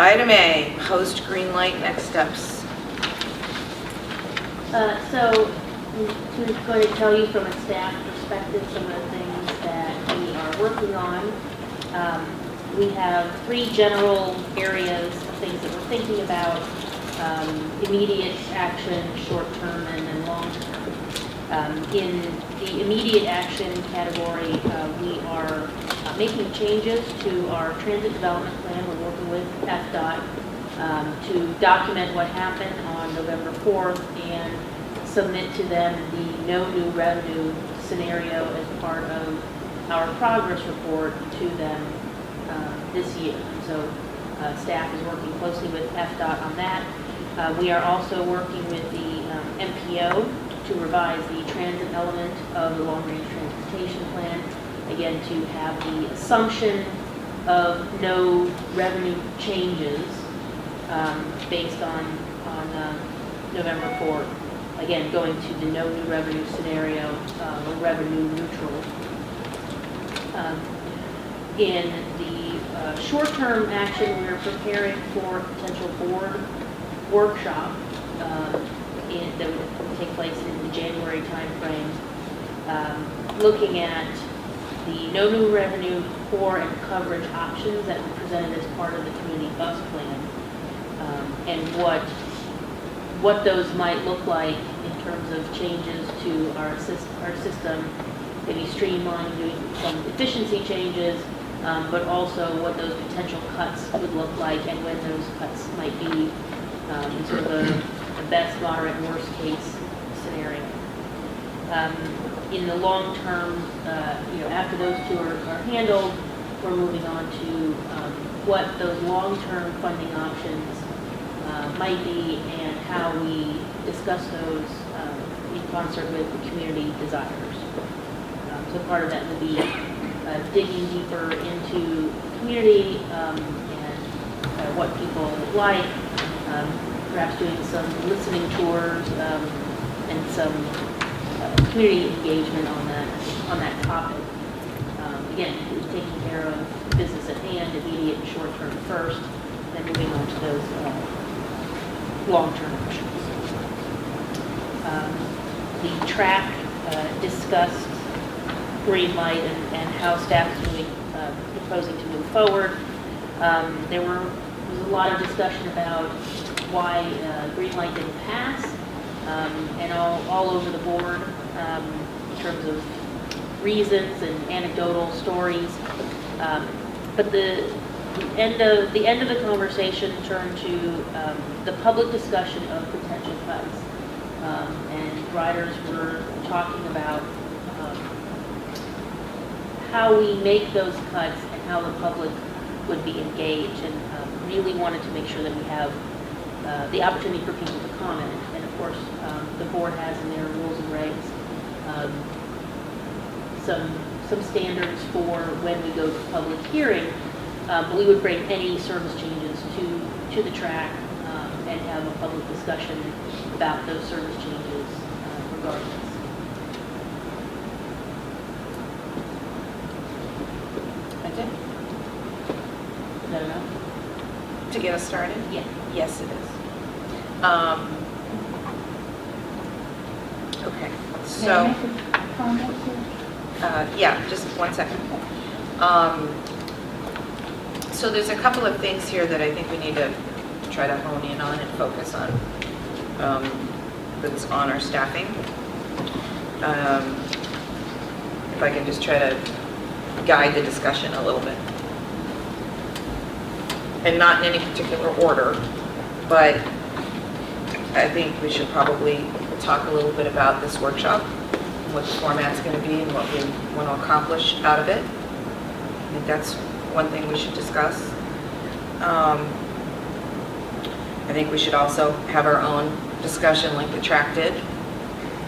Item A, post Greenlight next steps. So I'm going to tell you from a staff perspective some of the things that we are working on. We have 3 general areas of things that we're thinking about: immediate action, short-term, and then long-term. In the immediate action category, we are making changes to our transit development plan. We're working with FDOT to document what happened on November 4th and submit to them the no new revenue scenario as part of our progress report to them this year. So staff is working closely with FDOT on that. We are also working with the MPO to revise the transit element of the long-range transportation plan, again, to have the assumption of no revenue changes based on November 4th. Again, going to the no new revenue scenario, or revenue neutral. In the short-term action, we're preparing for a potential board workshop that would take place in the January timeframe, looking at the no new revenue core and coverage options that were presented as part of the community bus plan, and what those might look like in terms of changes to our system, maybe streamlining, doing some efficiency changes, but also what those potential cuts would look like and when those cuts might be in sort of a best, moderate, and worst case scenario. In the long term, after those 2 are handled, we're moving on to what those long-term funding options might be and how we discuss those in concert with the community desires. So part of that will be digging deeper into the community and what people like, perhaps doing some listening tours and some community engagement on that topic. Again, taking care of business at hand, immediate and short term first, then moving on to those long-term options. The track discussed Greenlight and how staff is proposing to move forward. There was a lot of discussion about why Greenlight didn't pass, and all over the board in terms of reasons and anecdotal stories. But the end of the conversation turned to the public discussion of potential cuts, and riders were talking about how we make those cuts and how the public would be engaged, and really wanted to make sure that we have the opportunity for people to comment. And of course, the board has in their rules and regs some standards for when we go to public hearing, but we would bring any service changes to the track and have a public discussion about those service changes regardless. That's it? Is that enough? To get us started? Yeah. Yes, it is. Okay, so, May I make a comment here? yeah, just 1 second. So there's a couple of things here that I think we need to try to hone in on and focus on. That's on our staffing. If I can just try to guide the discussion a little bit. And not in any particular order, but I think we should probably talk a little bit about this workshop, what the format's going to be and what we want to accomplish out of it. I think that's one thing we should discuss. I think we should also have our own discussion like the track did,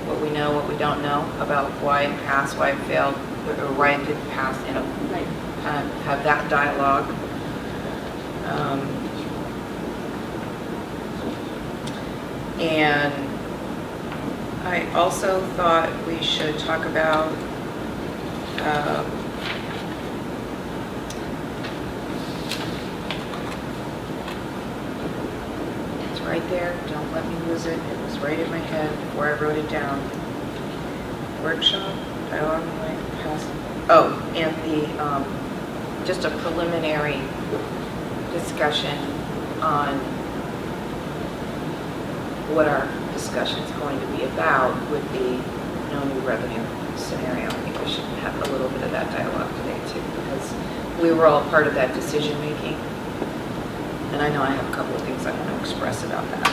what we know, what we don't know about why it passed, why it failed, or why it didn't pass, Right. kind of have that dialogue. And I also thought we should talk about right there, don't let me lose it, it was right in my head before I wrote it down. Workshop, dialogue, past, oh, and the, just a preliminary discussion on what our discussion's going to be about with the no new revenue scenario. I think we should have a little bit of that dialogue today too, because we were all part of that decision making. And I know I have a couple of things I want to express about that.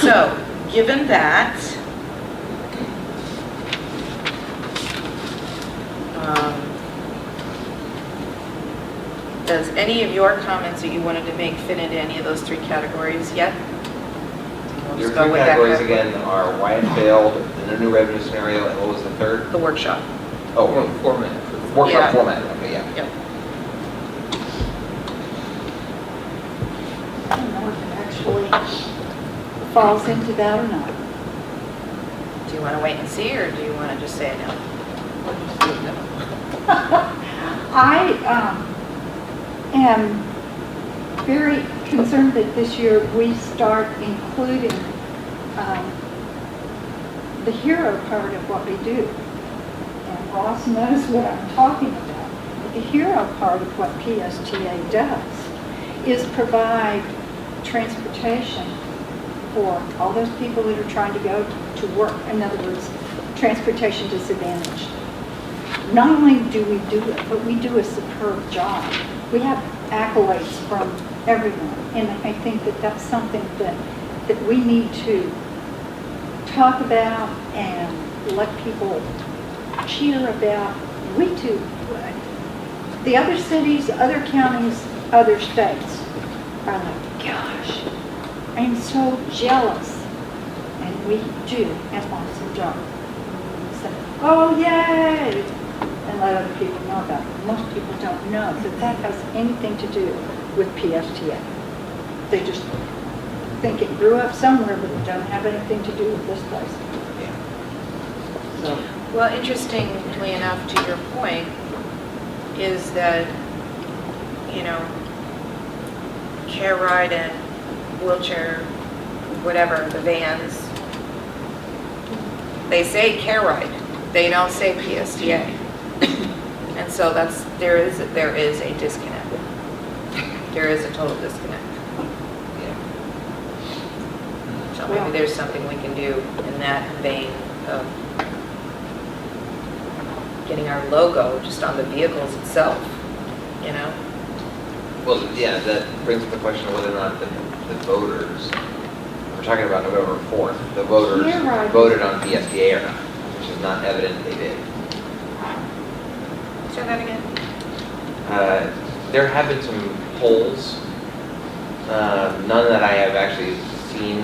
So, given that, does any of your comments that you wanted to make fit into any of those three categories yet? We'll Your just go three with that categories category. again are why it failed, the new revenue scenario, and what was the third? The workshop. Oh, Format. workshop Yeah. format, okay, yeah. Yep. I don't know if it actually falls into that or not. Do you want to wait and see, or do you want to just say no? I am very concerned that this year we start including the hero part of what we do. And Ross knows what I'm talking about. But the hero part of what PSTA does is provide transportation for all those people that are trying to go to work. In other words, transportation disadvantaged. Not only do we do it, but we do a superb job. We have accolades from everyone, and I think that that's something that we need to talk about and let people cheer about. We do. The other cities, other counties, other states are like, gosh, I'm so jealous. And we do an awesome job. So, oh, yay! And let other people know about it. Most people don't know that that has anything to do with PSTA. They just think it grew up somewhere, but it doesn't have anything to do with this place. So, Well, interestingly enough, to your point, is that, you know, care ride and wheelchair, whatever, the vans, they say care ride, they don't say PSTA. And so there is a disconnect. There is a total disconnect. So maybe there's something we can do in that vein of getting our logo just on the vehicles itself, you know? Well, yeah, that brings up the question of whether or not the voters, we're talking about November 4th, the voters Yeah, right. voted on PSTA or not, which is not evident they did. Say that again? There have been some polls, none that I have actually seen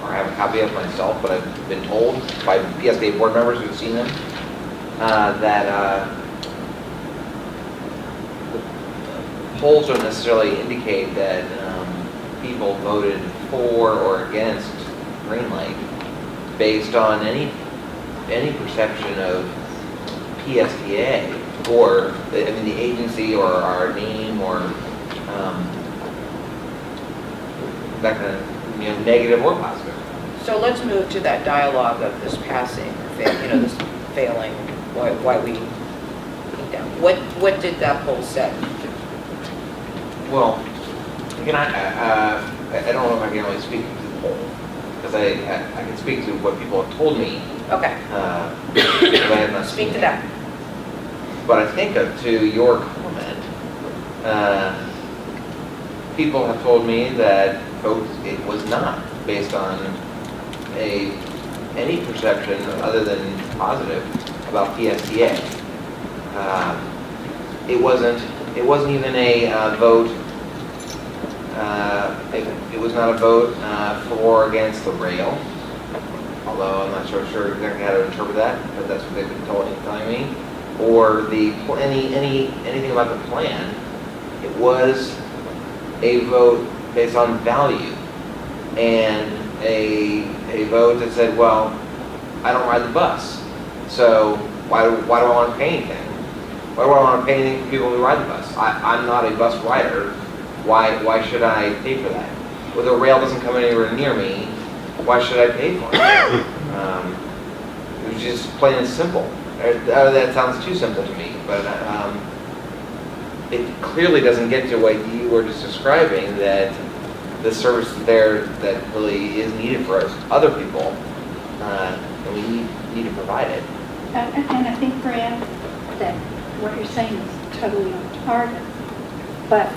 or have a copy of myself, but I've been told by PSTA board members who've seen them, that the polls don't necessarily indicate that people voted for or against Greenlight based on any perception of PSTA or the agency or our name or that kind of negative or positive. So let's move to that dialogue of this passing, or this failing, why we think down. What did that poll say? Well, again, I don't know if I can really speak to the poll because I can speak to what people have told me. Okay, Because I have not speak seen to it. that. But I think to your comment, people have told me that folks, it was not based on any perception other than positive about PSTA. It wasn't even a vote. It was not a vote for or against the rail. Although I'm not sure exactly how to interpret that, but that's what they've been telling me. Or anything about the plan. It was a vote based on value and a vote that said, well, I don't ride the bus, so why do I want to pay anything? Why do I want to pay anything for people who ride the bus? I'm not a bus rider. Why should I pay for that? well, the rail doesn't come anywhere near me, why should I pay for it? It was just plain and simple. That sounds too simple to me, but it clearly doesn't get to what you were just describing, that the service there that really is needed for us, other people, and we need to provide it. And I think, Brad, that what you're saying is totally on target. But,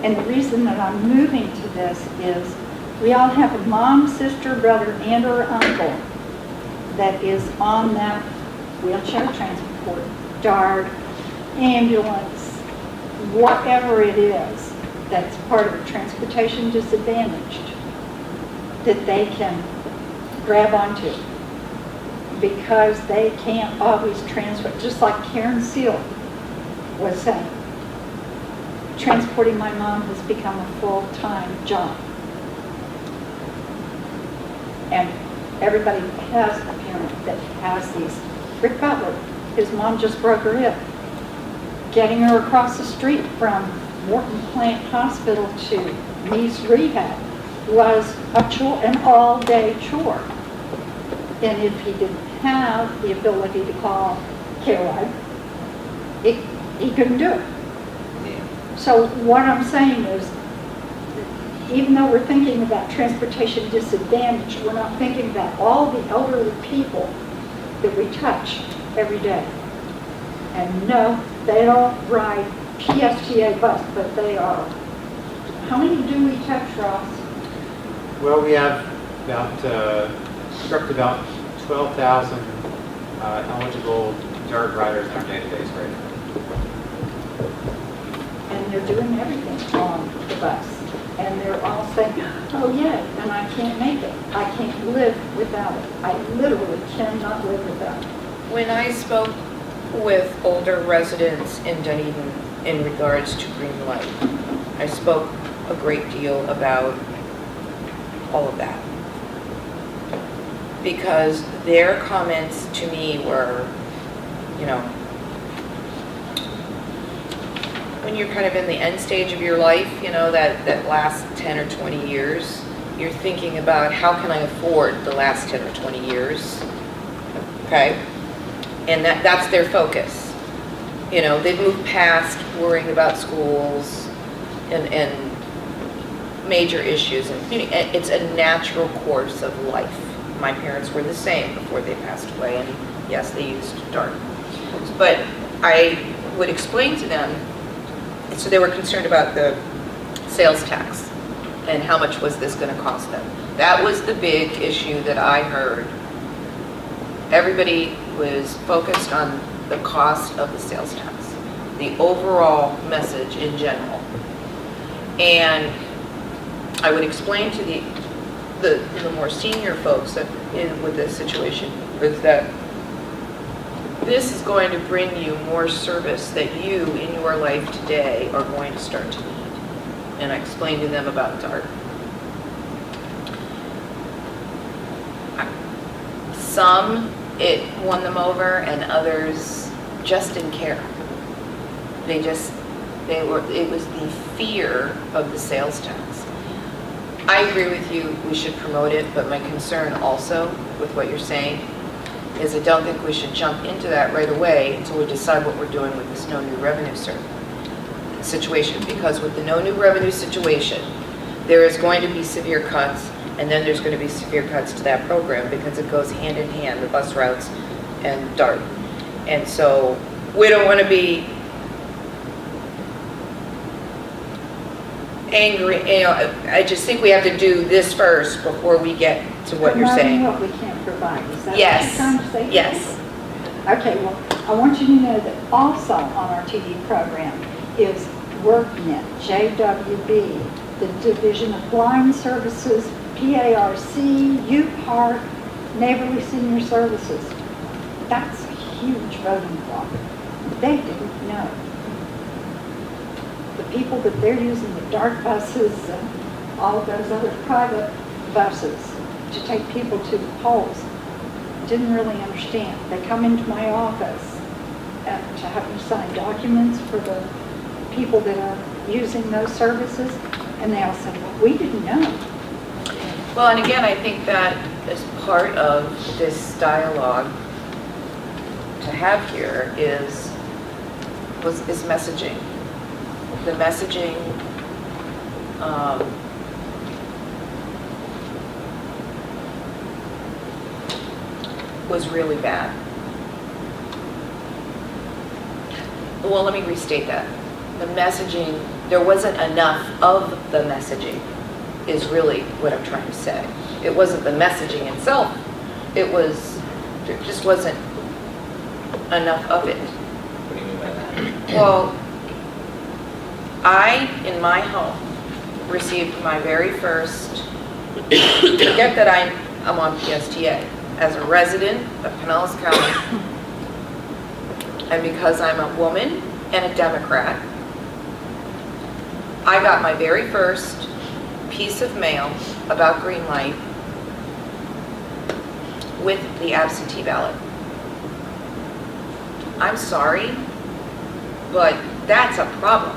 and the reason that I'm moving to this is we all have a mom, sister, brother, and or uncle that is on that wheelchair transport, DART, ambulance, whatever it is that's part of a transportation disadvantaged that they can grab onto because they can't always transfer, just like Karen Seal was saying. Transporting my mom has become a full-time job. And everybody has a parent that has these. Rick Butler, his mom just broke her hip. Getting her across the street from Morton Plant Hospital to Mease Rehab was an all-day chore. And if he didn't have the ability to call Caroline, he couldn't do it. So what I'm saying is, even though we're thinking about transportation disadvantage, we're not thinking about all the elderly people that we touch every day. And no, they don't ride PSTA bus, but they are. How many do we touch, Ross? Well, we have about 12,000 eligible DART riders in our database right now. And they're doing everything on the bus. And they're all saying, oh yeah, and I can't make it. I can't live without it. I literally cannot live without it. When I spoke with older residents in Dunedin in regards to Greenlight, I spoke a great deal about all of that. Because their comments to me were, you know, when you're kind of in the end stage of your life, you know, that last 10 or 20 years, you're thinking about how can I afford the last 10 or 20 years, okay? And that's their focus. You know, they've moved past worrying about schools and major issues. And it's a natural course of life. My parents were the same before they passed away, and yes, they used DART. But I would explain to them, so they were concerned about the sales tax and how much was this going to cost them. That was the big issue that I heard. Everybody was focused on the cost of the sales tax, the overall message in general. And I would explain to the more senior folks that with this situation is that this is going to bring you more service that you in your life today are going to start to need. And I explained to them about DART. Some, it won them over, and others just didn't care. It was the fear of the sales tax. I agree with you, we should promote it, but my concern also with what you're saying is I don't think we should jump into that right away until we decide what we're doing with this no new revenue situation. Because with the no new revenue situation, there is going to be severe cuts, and then there's going to be severe cuts to that program because it goes hand in hand, the bus routes and DART. And so we don't want to be angry, you know, I just think we have to do this first before we get to what you're saying. What we can't provide, is that Yes. what you're trying to say? Yes. Okay, well, I want you to know that also on our TV program is WorkNet, JWB, the Division of Blind Services, PARC, UPARC, Neighborly Senior Services. That's a huge voting block. They didn't know. The people that they're using, the DART buses and all of those other private buses to take people to the polls, didn't really understand. They come into my office to have me sign documents for the people that are using those services, and they all said, well, we didn't know. Well, and again, I think that as part of this dialogue to have here is messaging. The messaging was really bad. Well, let me restate that. The messaging, there wasn't enough of the messaging, is really what I'm trying to say. It wasn't the messaging itself. There just wasn't enough of it. What do you mean by that? Well, I, in my home, received my very first, forget that I'm on PSTA, as a resident of Pinellas County, and because I'm a woman and a Democrat, I got my very first piece of mail about Greenlight with the absentee ballot. I'm sorry, but that's a problem.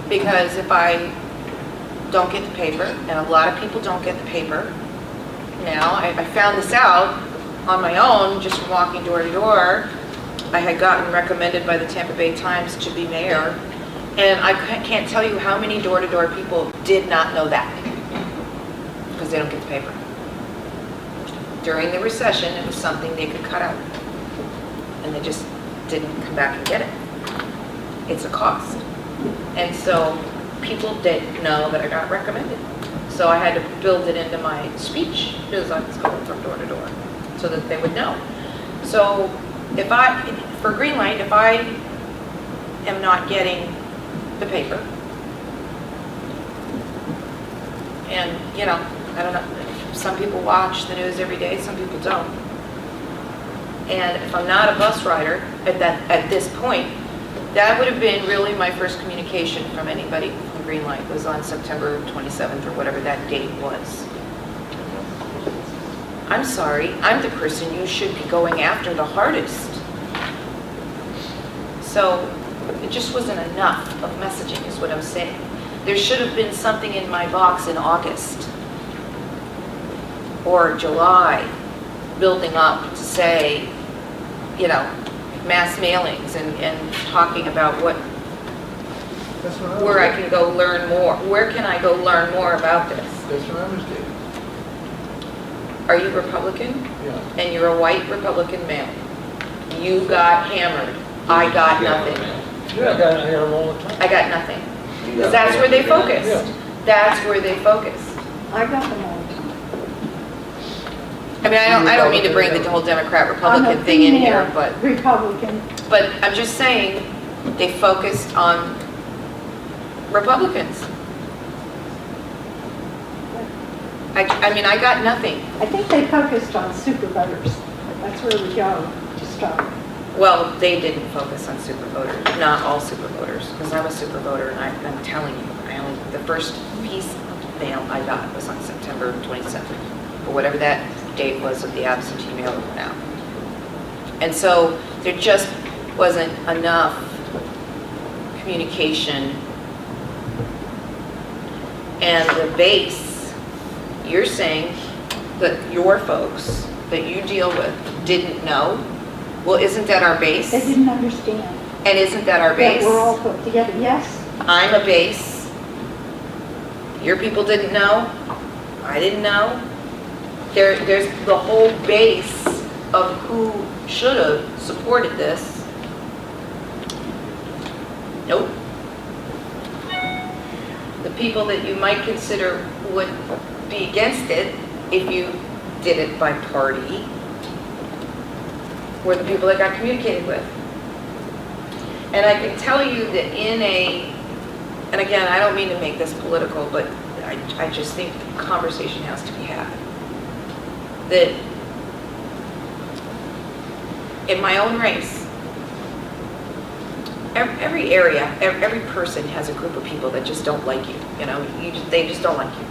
Because if I don't get the paper, and a lot of people don't get the paper now, I found this out on my own, just from walking door to door. I had gotten recommended by the Tampa Bay Times to be mayor, and I can't tell you how many door-to-door people did not know that, because they don't get the paper. During the recession, it was something they could cut out, and they just didn't come back and get it. It's a cost. And so people didn't know that I got recommended. So I had to build it into my speech, because I was going from door to door, so that they would know. So for Greenlight, if I am not getting the paper, and you know, I don't know, some people watch the news every day, some people don't. And if I'm not a bus rider at this point, that would have been really my first communication from anybody from Greenlight, was on September 27th or whatever that date was. I'm sorry, I'm the person you should be going after the hardest. So it just wasn't enough of messaging, is what I'm saying. There should have been something in my box in August or July building up to say, you know, mass mailings and talking about where I can go learn more. Where can I go learn more about this? That's what I was doing. Are you Republican? Yeah. And you're a white Republican male. You got hammered. I got nothing. Yeah, I got them all the time. I got nothing. Because that's where they focused. Yeah. That's where they focused. I got them all the time. I mean, I don't mean to bring the whole Democrat-Republican thing in here, but Republican. I'm just saying they focused on Republicans. I mean, I got nothing. I think they focused on super voters. That's where we go to start. Well, they didn't focus on super voters, not all super voters, because I'm a super voter, and I'm telling you, the first piece of mail I got was on September 27th, or whatever that date was of the absentee mail that went out. And so there just wasn't enough communication, and the base, you're saying that your folks that you deal with didn't know. Well, isn't that our base? They didn't understand. And isn't that our That base? we're all put together, yes. I'm a base. Your people didn't know. I didn't know. There's the whole base of who should have supported this. Nope. The people that you might consider would be against it if you did it by party were the people that got communicated with. And I can tell you that and again, I don't mean to make this political, but I just think the conversation has to be had. That in my own race, every area, every person has a group of people that just don't like you. You know, they just don't like you.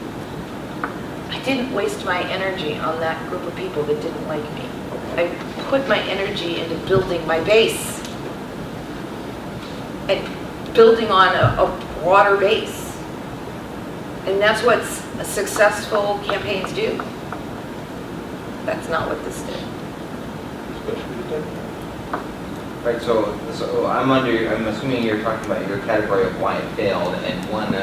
I didn't waste my energy on that group of people that didn't like me. I put my energy into building my base and building on a broader base. And that's what successful campaigns do. That's not what this did. Especially the Democrats. Right, so I'm assuming you're talking about your category of why it failed, and one,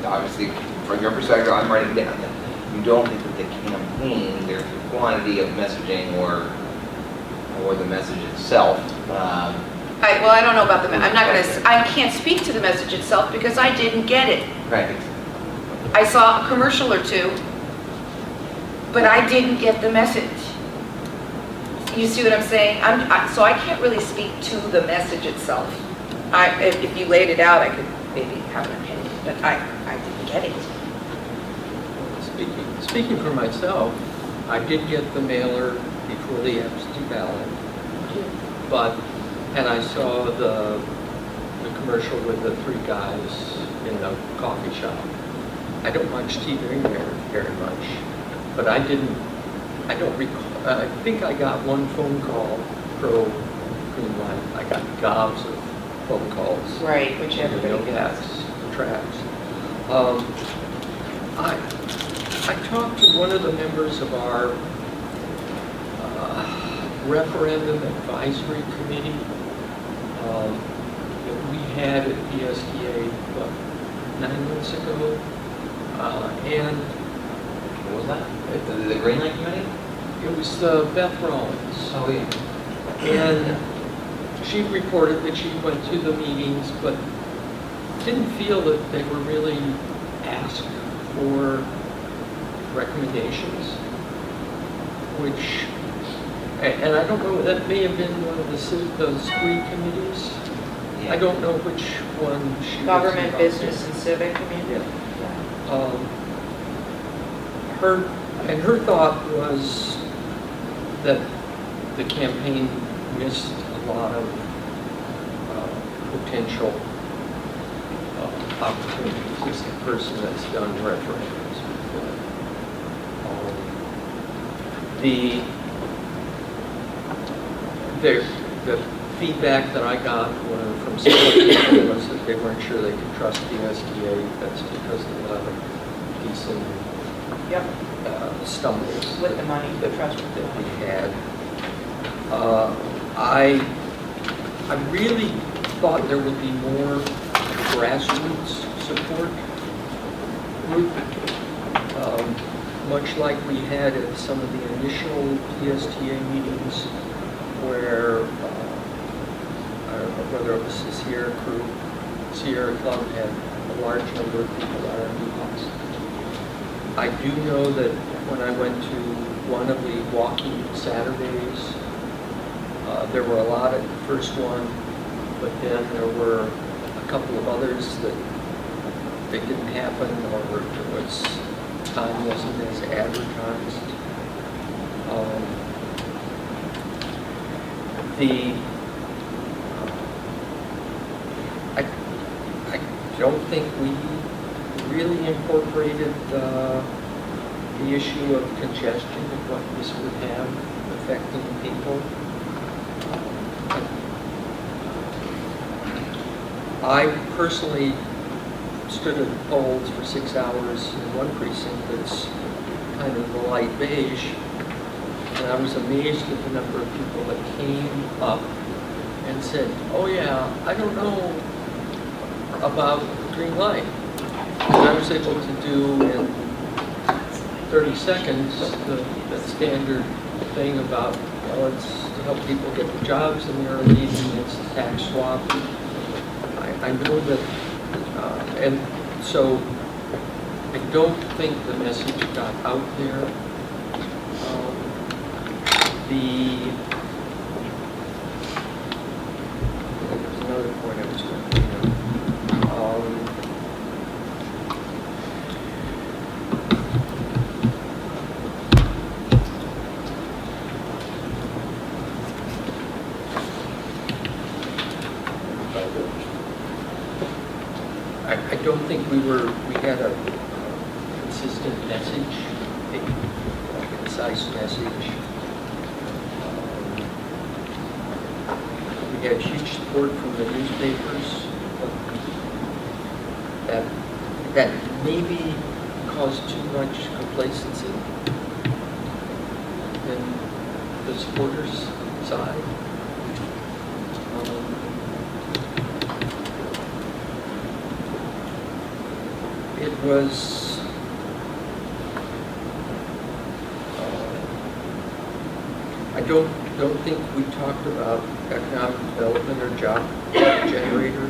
obviously, from your perspective, I'm writing down that you don't think that the campaign, either the quantity of messaging or the message itself, Well, I don't know about I can't speak to the message itself because I didn't get it. right, I saw a commercial or two, but I didn't get the message. You see what I'm saying? So I can't really speak to the message itself. If you laid it out, I could maybe have an opinion, but I didn't get it. Speaking for myself, I did get the mailer before the absentee ballot, and I saw the commercial with the three guys in the coffee shop. I don't watch TV very much, but I don't recall. I think I got one phone call pro Greenlight. I got gobs of phone calls. Right, which everybody gets. Tracks. I talked to one of the members of our referendum advisory committee that we had at PSTA, 9 months ago, and what was that? The Greenlight Committee? it was Beth Rollins. Oh, yeah. And she reported that she went to the meetings, but didn't feel that they were really asked for recommendations, and I don't know, that may have been one of those 3 committees. I don't know which one she was Government, involved business, in. and civic, I mean. Her thought was that the campaign missed a lot of potential opportunities as a person that's done referendums before. The feedback that I got from some people was that they weren't sure they could trust the PSTA. That's because of a lot of decent Yep, stumbles with the money, the trust. that we had. I really thought there would be more grassroots support group, much like we had at some of the initial PSTA meetings where, I don't know whether it was the Sierra Club had a large number of people at our meetings. I do know that when I went to one of the walking Saturdays, there were a lot at the first one, but then there were a couple of others that they didn't happen, or time wasn't as advertised. I don't think we really incorporated the issue of congestion and what this would have affecting people. I personally stood at the polls for 6 hours in one precinct that's kind of the light beige, and I was amazed at the number of people that came up and said, "Oh yeah, I don't know about Greenlight." And I was able to do in 30 seconds the standard thing about, well, it's to help people get the jobs in the early evening, it's a tax swap. I know that, and so I don't think the message got out there. There's another point I was going to bring up. I don't think we had a consistent message, a concise message. We had huge support from the newspapers. That maybe cause too much complacency in the supporters' side. It was I don't think we talked about economic development or job generator.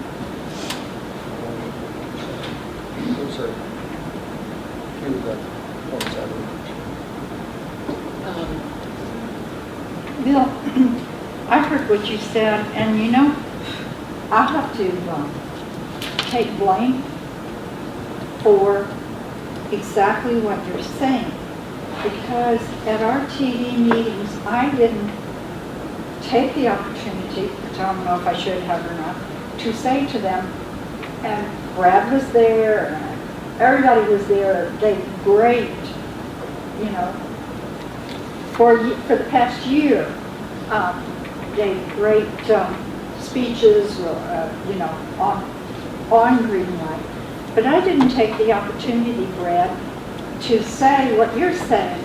Those are a few of the points I would mention. Bill, I heard what you said, and you know, I have to take blame for exactly what you're saying. Because at our TV meetings, I didn't take the opportunity, which I don't know if I should have or not, to say to them, and Brad was there, and everybody was there, they great, you know, for the past year, gave great speeches, you know, on Greenlight. But I didn't take the opportunity, Brad, to say what you're saying.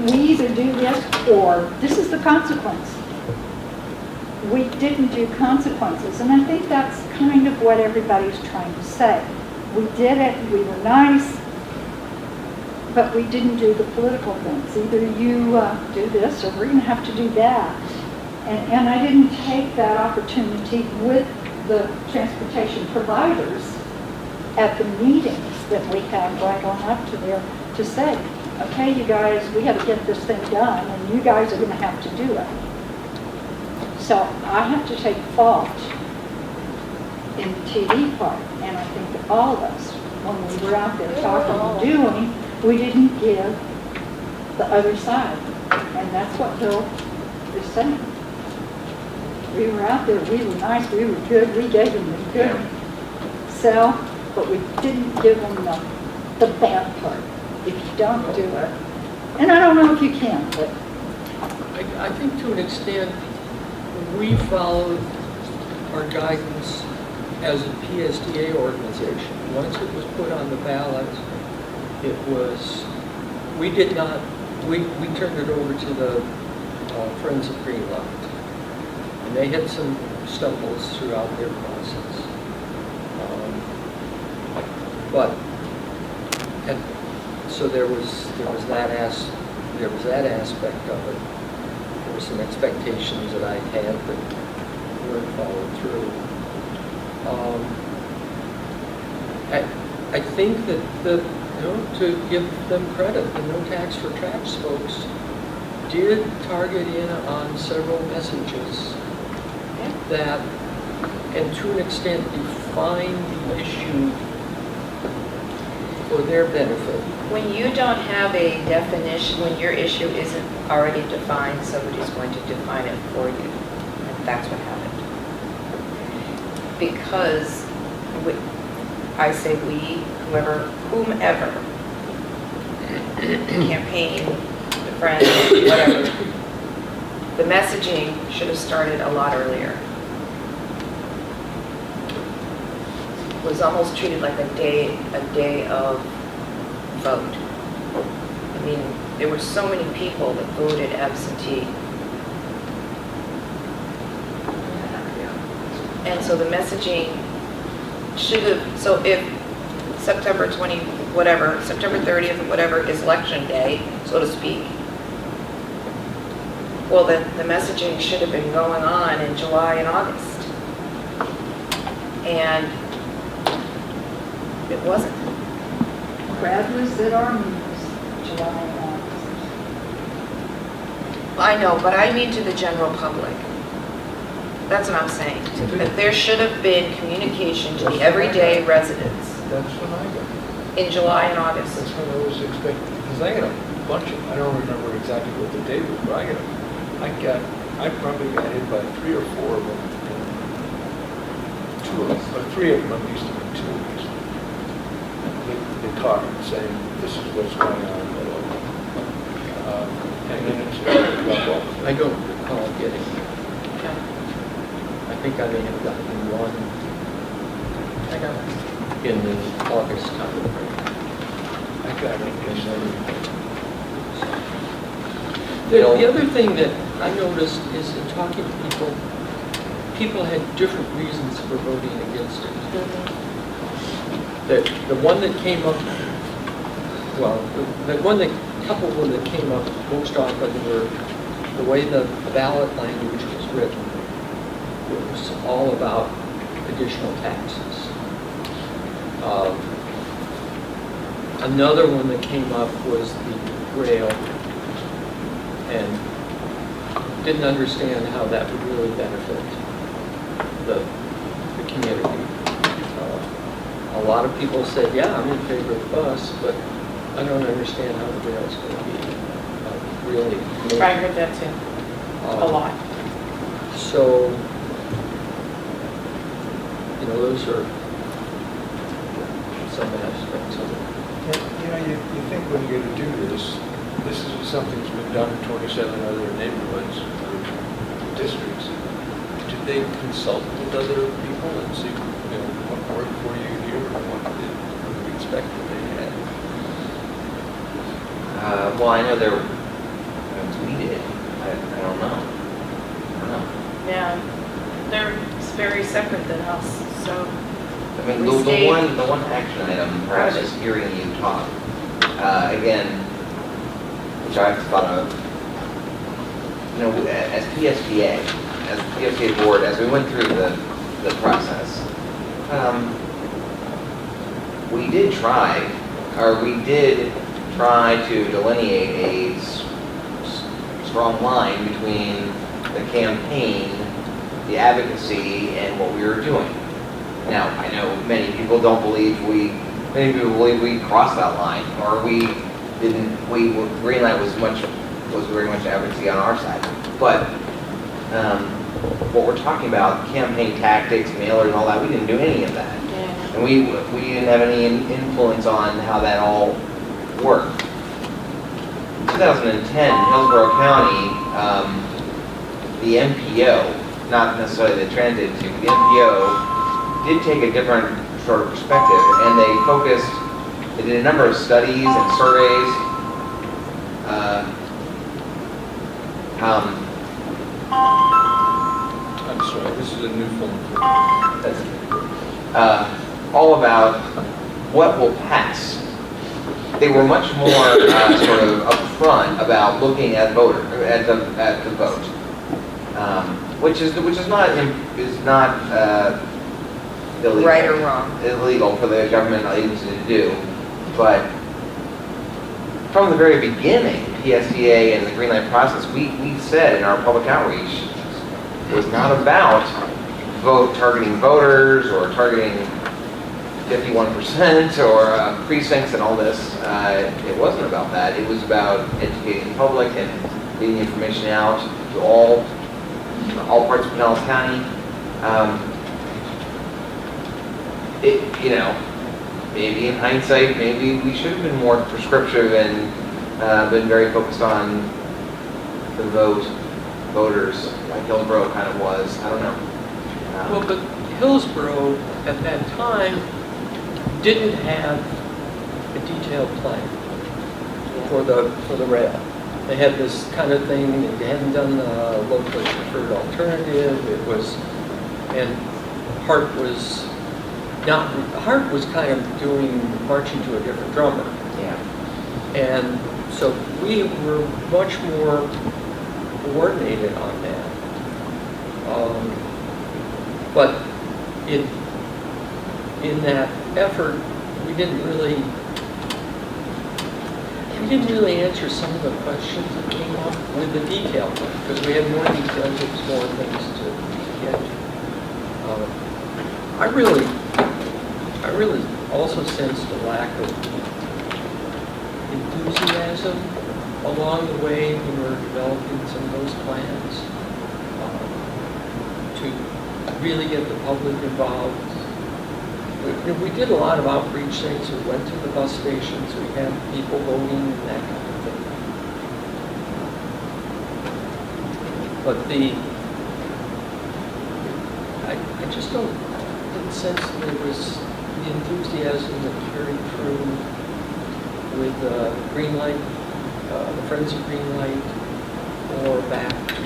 We either do this or this is the consequence. We didn't do consequences, and I think that's kind of what everybody's trying to say. We did it, we were nice, but we didn't do the political things. Either you do this or we're going to have to do that. And I didn't take that opportunity with the transportation providers at the meetings that we had right on up to there to say, okay, you guys, we got to get this thing done, and you guys are going to have to do it. So I have to take fault in the TV part, and I think that all of us, when we were out there talking and doing, we didn't give the other side, and that's what Bill is saying. We were out there, we were nice, we were good, we gave them the good sell, but we didn't give them the bad part. If you don't do it, and I don't know if you can, but I think to an extent, we followed our guidance as a PSTA organization. Once it was put on the ballot, it was, we did not, we turned it over to the Friends of Greenlight. And they had some stumbles throughout their process. So there was that aspect of it. There were some expectations that I had that weren't followed through. I think that to give them credit, the No Tax for Trash folks did target in on several messages that, and to an extent, define the issue for their benefit. When you don't have a definition, when your issue isn't already defined, somebody's going to define it for you. And that's what happened. Because I say we, whomever, campaign, the friends, whatever, the messaging should have started a lot earlier. It was almost treated like a day of vote. I mean, there were so many people that voted absentee. And so the messaging should have, so if September 20, whatever, September 30th, whatever is election day, so to speak, well, then the messaging should have been going on in July and August. And it wasn't. Brad was at our meetings, July and August. I know, but I mean to the general public. That's what I'm saying. That there should have been communication to the everyday residents That's when I got it. in July and August. That's when I was expecting, because I got a bunch of, I don't remember exactly what the date was, but I probably got hit by 3 or 4 of them. And 2 of them, or 3 of them at least, and 2 of these. They talked saying, this is what's going on. And then it's, I don't recall getting, I think I may have gotten one I know. in the August timeframe. Yes, The other thing that I noticed is in talking to people, people had different reasons for voting against it. The one that came up, well, the one that, couple of them that came up most often were the way the ballot language was written. It was all about additional taxes. Another one that came up was the rail, and didn't understand how that would really benefit the community. A lot of people said, yeah, I'm in favor of the bus, but I don't understand how the rail's going to be really made. I heard that too, a lot. So, those are some aspects of it. You think when you're going to do this, this is something that's been done in 27 other neighborhoods or districts. Did they consult with other people and see, what worked for you here or what did you expect that they had? Well, I know they're tweeted. I don't know. Yeah, they're very separate than us, so. I mean, We the stayed one action item, perhaps private. just hearing you talk, again, which I've thought of, as the PSTA board, as we went through the process, we did try to delineate a strong line between the campaign, the advocacy, and what we were doing. Now, I know many people believe we crossed that line, or we didn't, Greenlight was very much advocacy on our side. But what we're talking about, campaign tactics, mailers and all that, we didn't do any of that. Yeah. And we didn't have any influence on how that all worked. In 2010, Hillsborough County, the MPO, not necessarily the transit agency, but the MPO did take a different sort of perspective, and they did a number of studies and surveys. I'm sorry, this is a new phone for me. All about what will pass. They were much more sort of upfront about looking at the vote, which is not illegal. Right or wrong. Illegal for the government agency to do, but from the very beginning, PSTA and the Greenlight process, we said in our public outreach was not about targeting voters or targeting 51% or precincts and all this. It wasn't about that. It was about educating the public and getting information out to all parts of Pinellas County. Maybe in hindsight, maybe we should have been more prescriptive and been very focused on the voters, like Hillsborough kind of was. I don't know. Well, but Hillsborough at that time didn't have a detailed plan for the rail. They had this kind of thing. They hadn't done the locally preferred alternative. And Hart was kind of marching to a different drummer. Yeah. And so we were much more coordinated on that. But in that effort, we didn't really answer some of the questions that came up with the detailed one, because we had more details, there was more things to get to. I really also sensed a lack of enthusiasm along the way when we were developing some of those plans to really get the public involved. We did a lot of outreach things. We went to the bus stations. We had people voting and that kind of thing. But I just didn't sense there was the enthusiasm that carried through with Greenlight, the Friends of Greenlight, or back to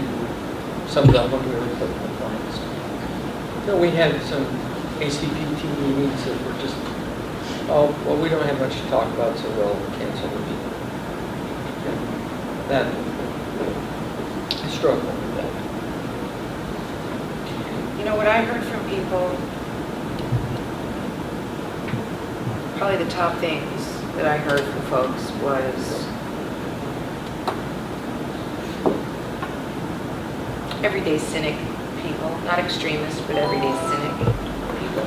some of the when we were putting compliance. No, we had some ACPT meetings that were just, oh, well, we don't have much to talk about, so we'll cancel the meeting. That, I struggle with that. You know, what I heard from people, probably the top things that I heard from folks was everyday cynic people, not extremists, but everyday cynic people.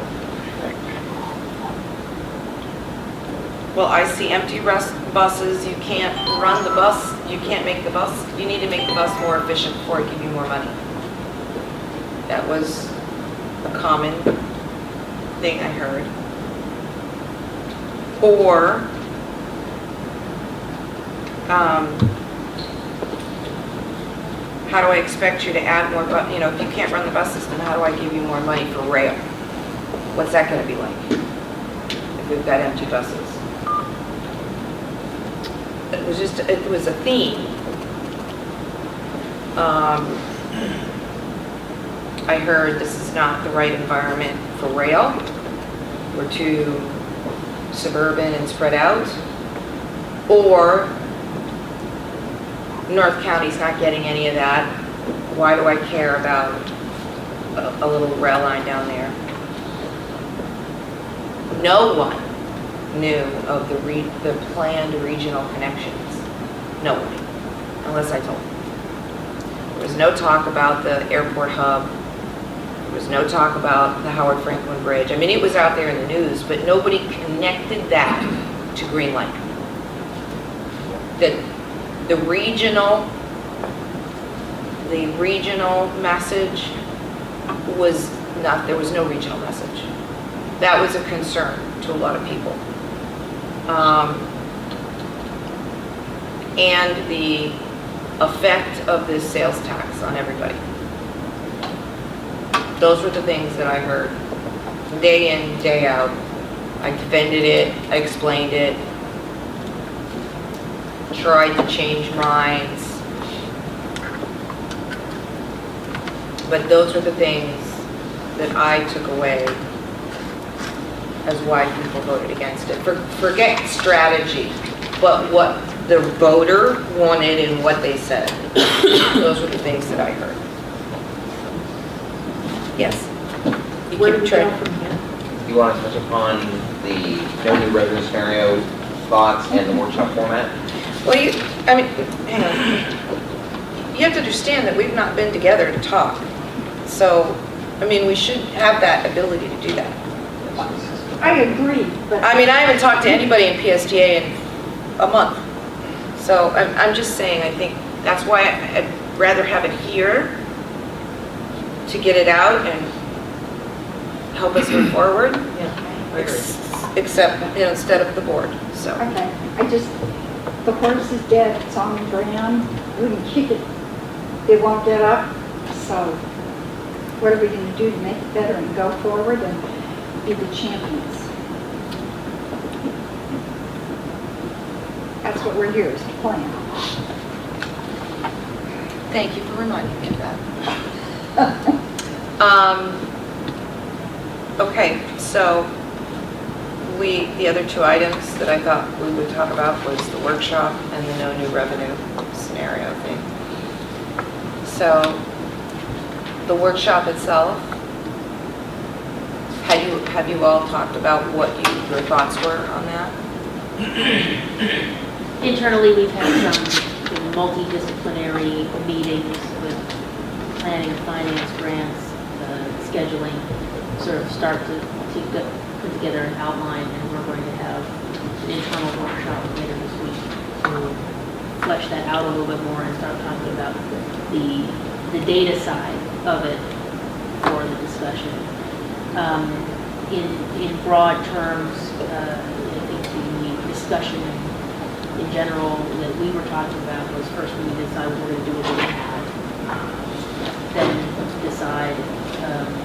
Well, I see empty buses, you can't run the bus, you can't make the bus, you need to make the bus more efficient before I give you more money. That was a common thing I heard. Or, how do I expect you to add more, you know, if you can't run the buses, then how do I give you more money for rail? What's that going to be like if we've got empty buses? It was a theme. I heard this is not the right environment for rail. We're too suburban and spread out. Or North County's not getting any of that. Why do I care about a little rail line down there? No one knew of the planned regional connections. No one, unless I told them. There was no talk about the airport hub. There was no talk about the Howard Franklin Bridge. I mean, it was out there in the news, but nobody connected that to Greenlight. The regional message was not, there was no regional message. That was a concern to a lot of people. And the effect of this sales tax on everybody. Those were the things that I heard day in, day out. I defended it, I explained it, tried to change minds. But those were the things that I took away as why people voted against it. Forget strategy, but what the voter wanted and what they said. Those were the things that I heard. Yes? You Where do keep we track. go from here? You want to touch upon the no new revenue scenario thoughts and the workshop format? Well, I mean, hang on. You have to understand that we've not been together to talk. So, I mean, we should have that ability to do that. I agree, but. I mean, I haven't talked to anybody in PSTA in a month. So I'm just saying, I think that's why I'd rather have it here to get it out and help us move forward. Except, you know, instead of the board, so. Okay, the horse is dead, it's on the ground, we can kick it, it won't get up, so what are we going to do to make it better and go forward and be the champions? That's what we're here, is to plan. Thank you for reminding me of that. Okay, so the other two items that I thought we would talk about was the workshop and the no new revenue scenario thing. So the workshop itself, have you all talked about what your thoughts were on that? Internally, we've had some multidisciplinary meetings with planning, finance, grants, scheduling, sort of start to put together an outline, and we're going to have an internal workshop later this week to flesh that out a little bit more and start talking about the data side of it for the discussion. In broad terms, I think the discussion in general that we were talking about was first we decide what we're going to do with what we have, then decide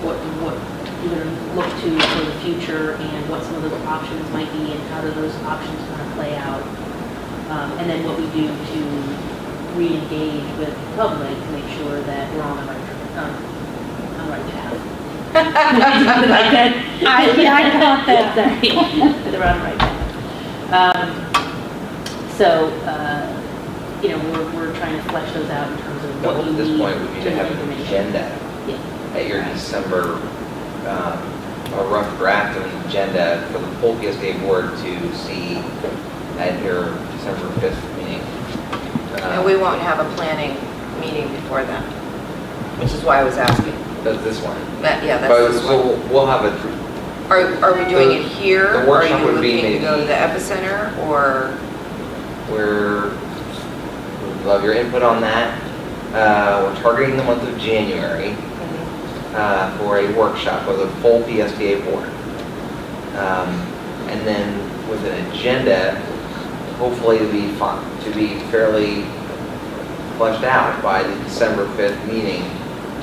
what you're going to look to for the future and what some of those options might be and how do those options kind of play out And then what we do to re-engage with the public to make sure that we're on the right path. I caught that. Sorry, that we're on the right path. We're trying to flesh those out in terms of But what you at this need. point, we need to have an information. agenda Yeah. at your December, a rough draft of an agenda for the full PSTA board to see at your December 5th meeting. And we won't have a planning meeting before then, which is why I was asking. That's this one. Yeah, But, that's this one. so we'll have a, Are we doing it here? the workshop Or are you would be looking to go to maybe- the epicenter, or? we'd love your input on that. We're targeting the month of January for a workshop with a full PSTA board. And then with an agenda, hopefully to be fairly fleshed out by the December 5th meeting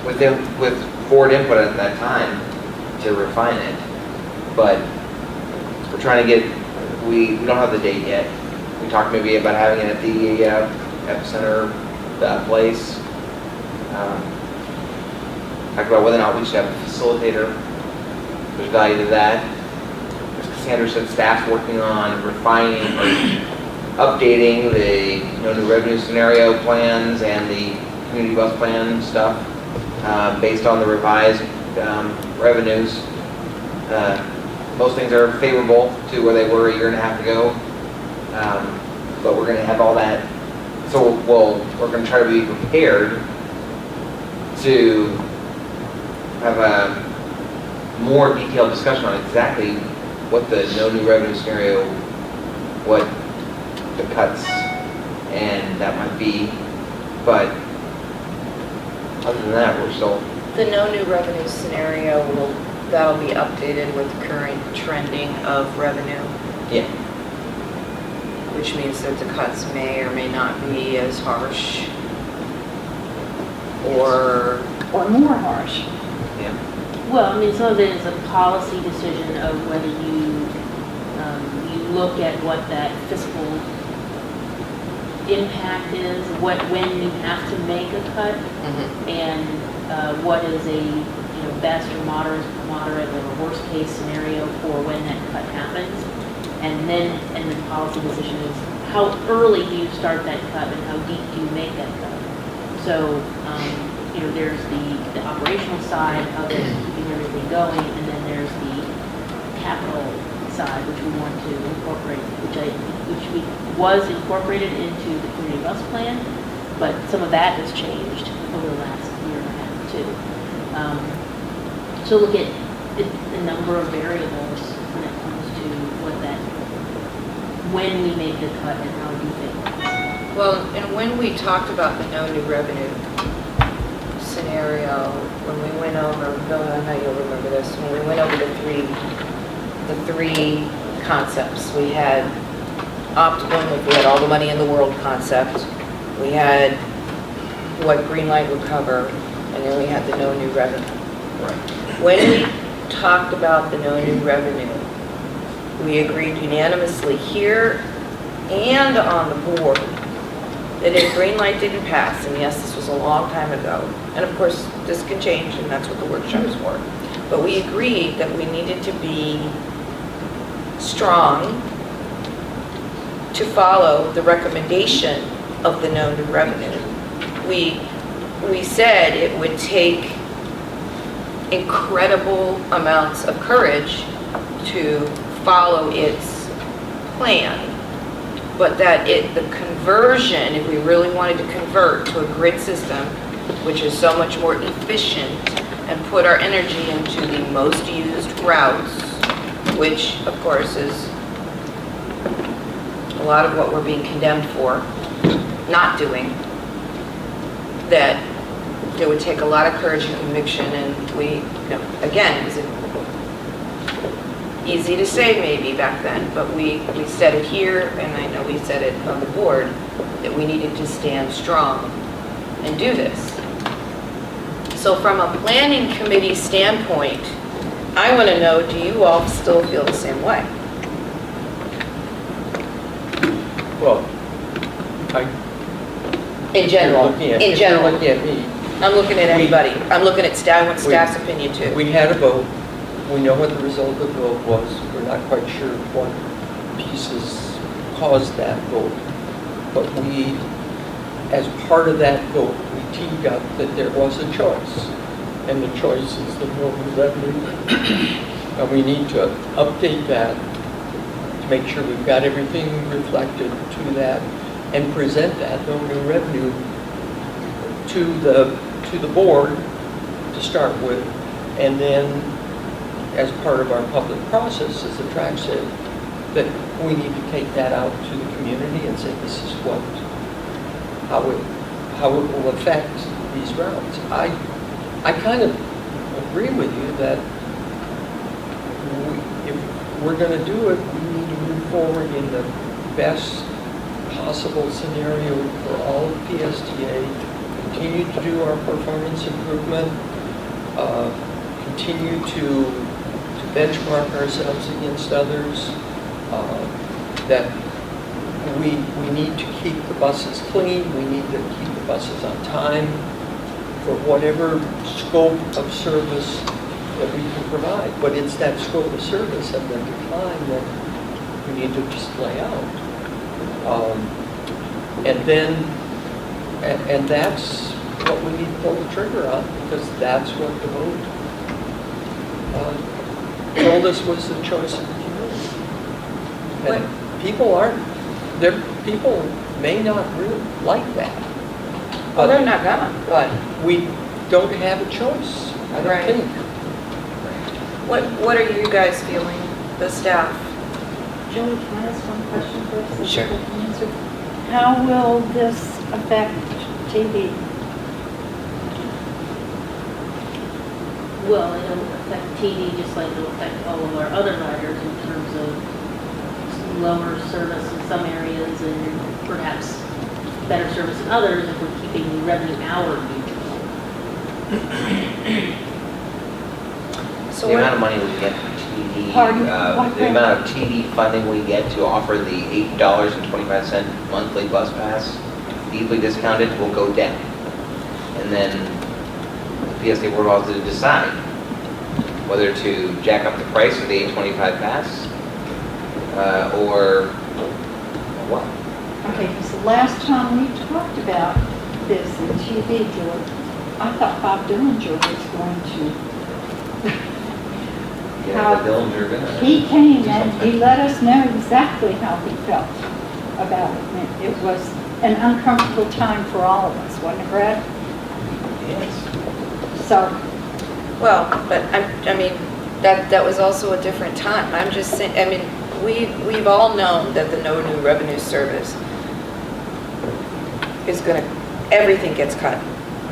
with board input at that time to refine it. But we're trying to get, we don't have the date yet. We talked maybe about having it at the epicenter, that place. Talked about whether or not we should have a facilitator. There's value to that. As Cassandra said, staff's working on refining or updating the no new revenue scenario plans and the community bus plan stuff based on the revised revenues. Most things are favorable to where they were a year and a half ago, but we're going to have all that. So we're going to try to be prepared to have a more detailed discussion on exactly what the no new revenue scenario, what the cuts and that might be. But other than that, we're still. The no new revenue scenario that'll be updated with current trending of revenue, Yeah. which means that the cuts may or may not be as harsh or More harsh. Yeah. Well, I mean, some of it is a policy decision of whether you look at what that fiscal impact is, when you have to make a cut, and what is a best or moderate or worst case scenario for when that cut happens, and the policy decision is how early do you start that cut and how deep do you make that cut. So there's the operational side of it, keeping everything going, and then there's the capital side, which we want to incorporate, which was incorporated into the community bus plan, but some of that has changed over the last year and a half too. So look at a number of variables when it comes to when we make the cut and how we think. well, and when we talked about the no new revenue scenario, when we went over, Bill, I know you'll remember this, when we went over the three concepts. We had optimum, if we had all the money in the world concept. We had what Greenlight would cover, and then we had the no new revenue. Right. When we talked about the no new revenue, we agreed unanimously here and on the board that if Greenlight didn't pass, and yes, this was a long time ago, and of course, this can change, and that's what the workshop is for, but we agreed that we needed to be strong to follow the recommendation of the no new revenue. We said it would take incredible amounts of courage to follow its plan, but that the conversion, if we really wanted to convert to a grid system, which is so much more efficient, and put our energy into the most used routes, which of course is a lot of what we're being condemned for not doing, that it would take a lot of courage and conviction, and we, again, it was easy to say maybe back then, but we said it here, and I know we said it on the board, that we needed to stand strong and do this. So from a planning committee standpoint, I want to know, do you all still feel the same way? Well, In general, Looking at- in if you're general. looking at me, I'm looking at anybody. I'm looking at staff, I want staff's opinion too. we had a vote. We know what the result of the vote was. We're not quite sure what pieces caused that vote. But we, as part of that vote, we teed up that there was a choice. And the choice is the no new revenue. And we need to update that to make sure we've got everything reflected to that and present that no new revenue to the board to start with. And then as part of our public process, as the track said, that we need to take that out to the community and say, this is how it will affect these routes. I kind of agree with you that if we're going to do it, we need to move forward in the best possible scenario for all of PSTA, continue to do our performance improvement, continue to benchmark ourselves against others, that we need to keep the buses clean, we need to keep the buses on time for whatever scope of service that we can provide. But it's that scope of service and the decline that we need to just lay out. And that's what we need to pull the trigger on, because that's what the vote told us was the choice of the community. And people may not really like that. Well, they're not gonna. But we don't have a choice, I Right. don't think. What are you guys feeling, the staff? Joey, can I ask one question first? Sure. Answer. How will this affect TV? Well, it'll affect TV just like it'll affect all of our other riders in terms of lower service in some areas and perhaps better service in others if we're keeping the revenue hour neutral. So The amount what, of money we get from TV, Pardon? the amount of TV funding we get to offer the $8.25 monthly bus pass, deeply discounted, will go down. And then the PSTA board will have to decide whether to jack up the price of the $8.25 pass or what. Okay, because the last time we talked about this in TV, George, I thought Bob Dillinger was going to. Yeah, the Dillinger gonna. He came do and something. he let us know exactly how he felt about it. And it was an uncomfortable time for all of us, wasn't it, Brad? Yes. So, well, but I mean, that was also a different time. I'm just saying, I mean, we've all known that the no new revenue service is gonna, everything gets cut.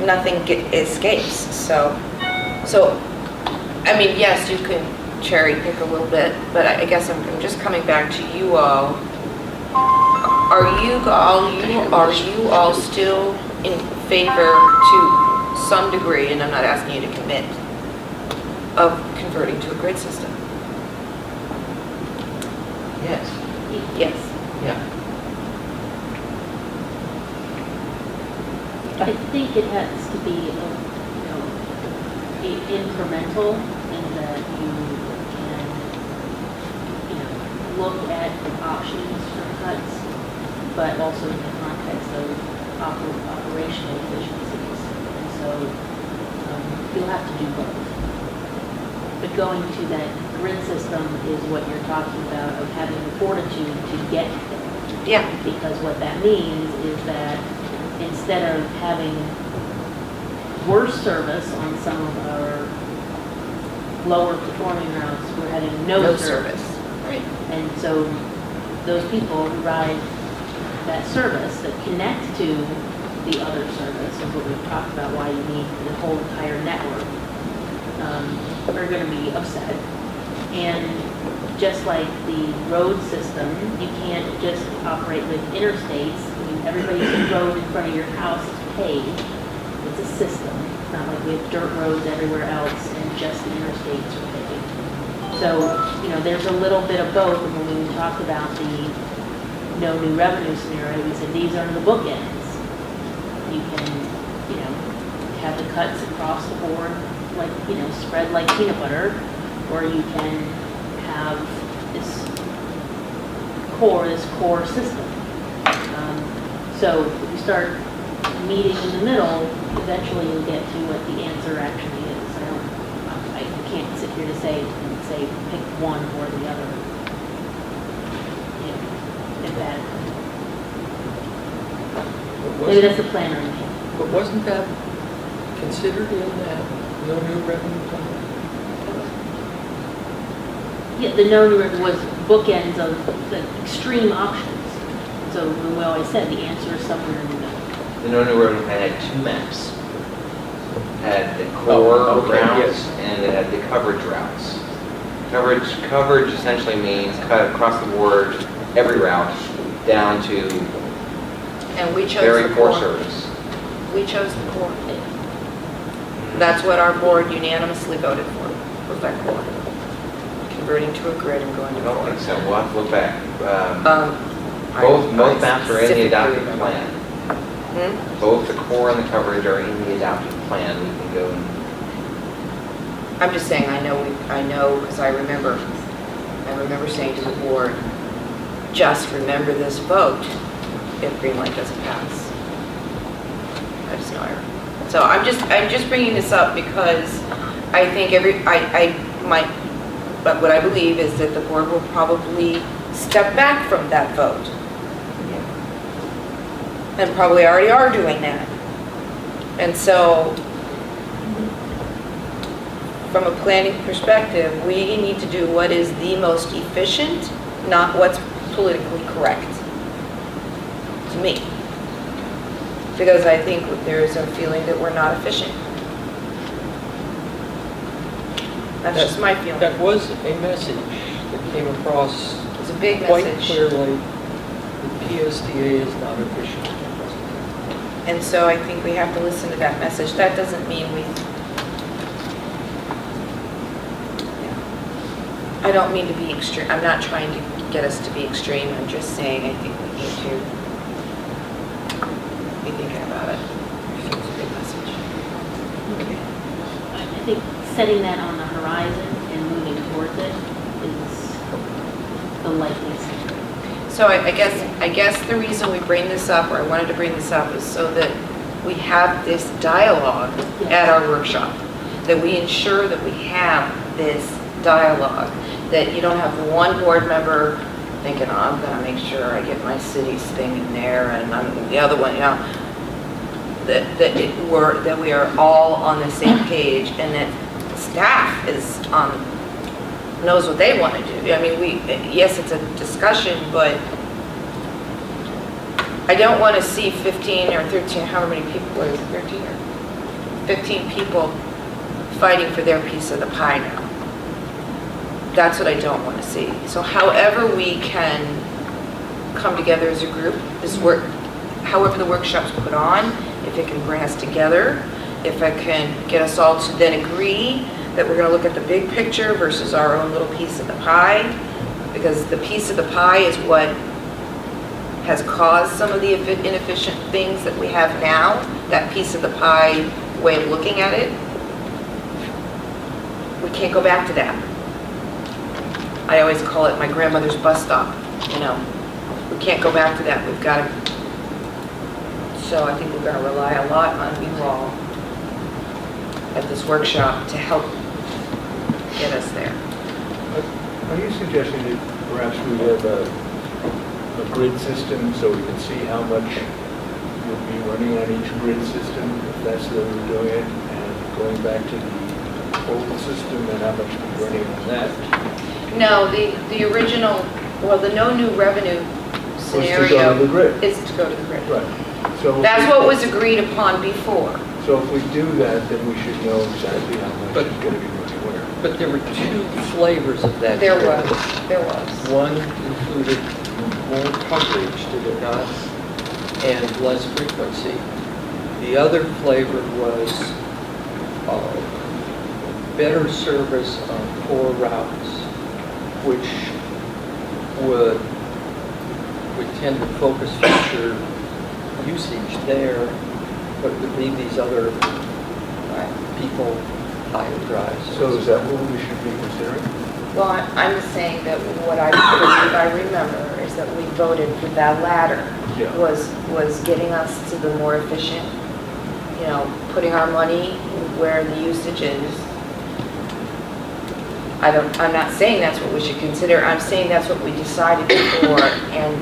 Nothing escapes. So, I mean, yes, you can cherry pick a little bit, but I guess I'm just coming back to you all. Are you all still in favor to some degree, and I'm not asking you to commit, of converting to a grid system? Yes. Yes. Yeah. I think it has to be, incremental in that you can, look at options for cuts, but also in the context of operational efficiencies. And so you'll have to do both. But going to that grid system is what you're talking about, of having the fortitude to get there. Yeah. Because what that means is that instead of having worse service on some of our lower performing routes, we're having no service. Right. And so those people who ride that service that connect to the other service, is what we've talked about, why you need the whole entire network, are going to be upset. And just like the road system, you can't just operate with interstates. I mean, everybody's road in front of your house is paved. It's a system. It's not like we have dirt roads everywhere else and just the interstates are paved. So, there's a little bit of both. And when we talk about the no new revenue scenario, we said these are the bookends. You can, have the cuts across the board, like, spread like peanut butter, or you can have this core system. So if you start meeting in the middle, eventually you'll get to what the answer actually is. I can't sit here to say pick one or the other. If that, maybe that's the plan right now. But wasn't that considered in that no new revenue plan? Yeah, the no new revenue was bookends of the extreme options. So we always said the answer is somewhere in the middle. The no new revenue plan had two maps. Had the core okay, routes yes. and it had the coverage routes. Coverage essentially means cut across the board, every route, down to And we chose very the poor core. service. We chose the core. That's what our board unanimously voted for, was that core. Converting to a grid and going I to don't core. think so, we'll have to look back. I Both maps are in the specifically adopted remember. plan. Hmm? Both the core and the coverage are in the adopted plan. We can go and, I'm just saying, I know, because I remember saying to the board, just remember this vote if Greenlight doesn't pass. I just know So I'm just bringing this up because I think but what I believe is that the board will probably step back from that vote. And probably already are doing that. And so, from a planning perspective, we need to do what is the most efficient, not what's politically correct, to me. Because I think there's a feeling that we're not efficient. That's just my feeling. That was a message that came across It's a big quite message. clearly. The PSTA is not efficient. And so I think we have to listen to that message. That doesn't mean I don't mean to be extreme. I'm not trying to get us to be extreme. I'm just saying I think we need to be thinking about it. It's a big message. I think setting that on the horizon and moving towards it is the likeliest. So I guess the reason we bring this up, or I wanted to bring this up, is so that we have this dialogue at our workshop, that we ensure that we have this dialogue, that you don't have one board member thinking, oh, I'm going to make sure I get my city's thing in there, and I'm the other one, that we are all on the same page, and that staff knows what they want to do. I mean, yes, it's a discussion, but I don't want to see 15 or 13, however many people, what is it, 13 or 15 people fighting for their piece of the pie now. That's what I don't want to see. So however we can come together as a group, however the workshop's put on, if it can bring us together, if it can get us all to then agree that we're going to look at the big picture versus our own little piece of the pie, because the piece of the pie is what has caused some of the inefficient things that we have now, that piece of the pie way of looking at it. We can't go back to that. I always call it my grandmother's bus stop, We can't go back to that. We've got to, so I think we're going to rely a lot on you all at this workshop to help get us there. Are you suggesting that perhaps we have a grid system so we can see how much will be running on each grid system, if that's the way we're doing it, and going back to the old system and how much will be running on that? No, the original, the no new revenue Was to go scenario to the grid. is to go to the grid. Right. So That's what was agreed upon before. So if we do that, then we should know exactly how much But- is going to be running where. But there were two flavors of that. There grid. was. One included more coverage, did it not? And less frequency. The other flavor was better service on core routes, which would would tend to focus future usage there, but would leave these other people high and dry. So is that what we should be considering? Well, I'm just saying that what I believe I remember is that we voted for that ladder Yeah. was getting us to the more efficient, putting our money where the usage is. I'm not saying that's what we should consider. I'm saying that's what we decided before. And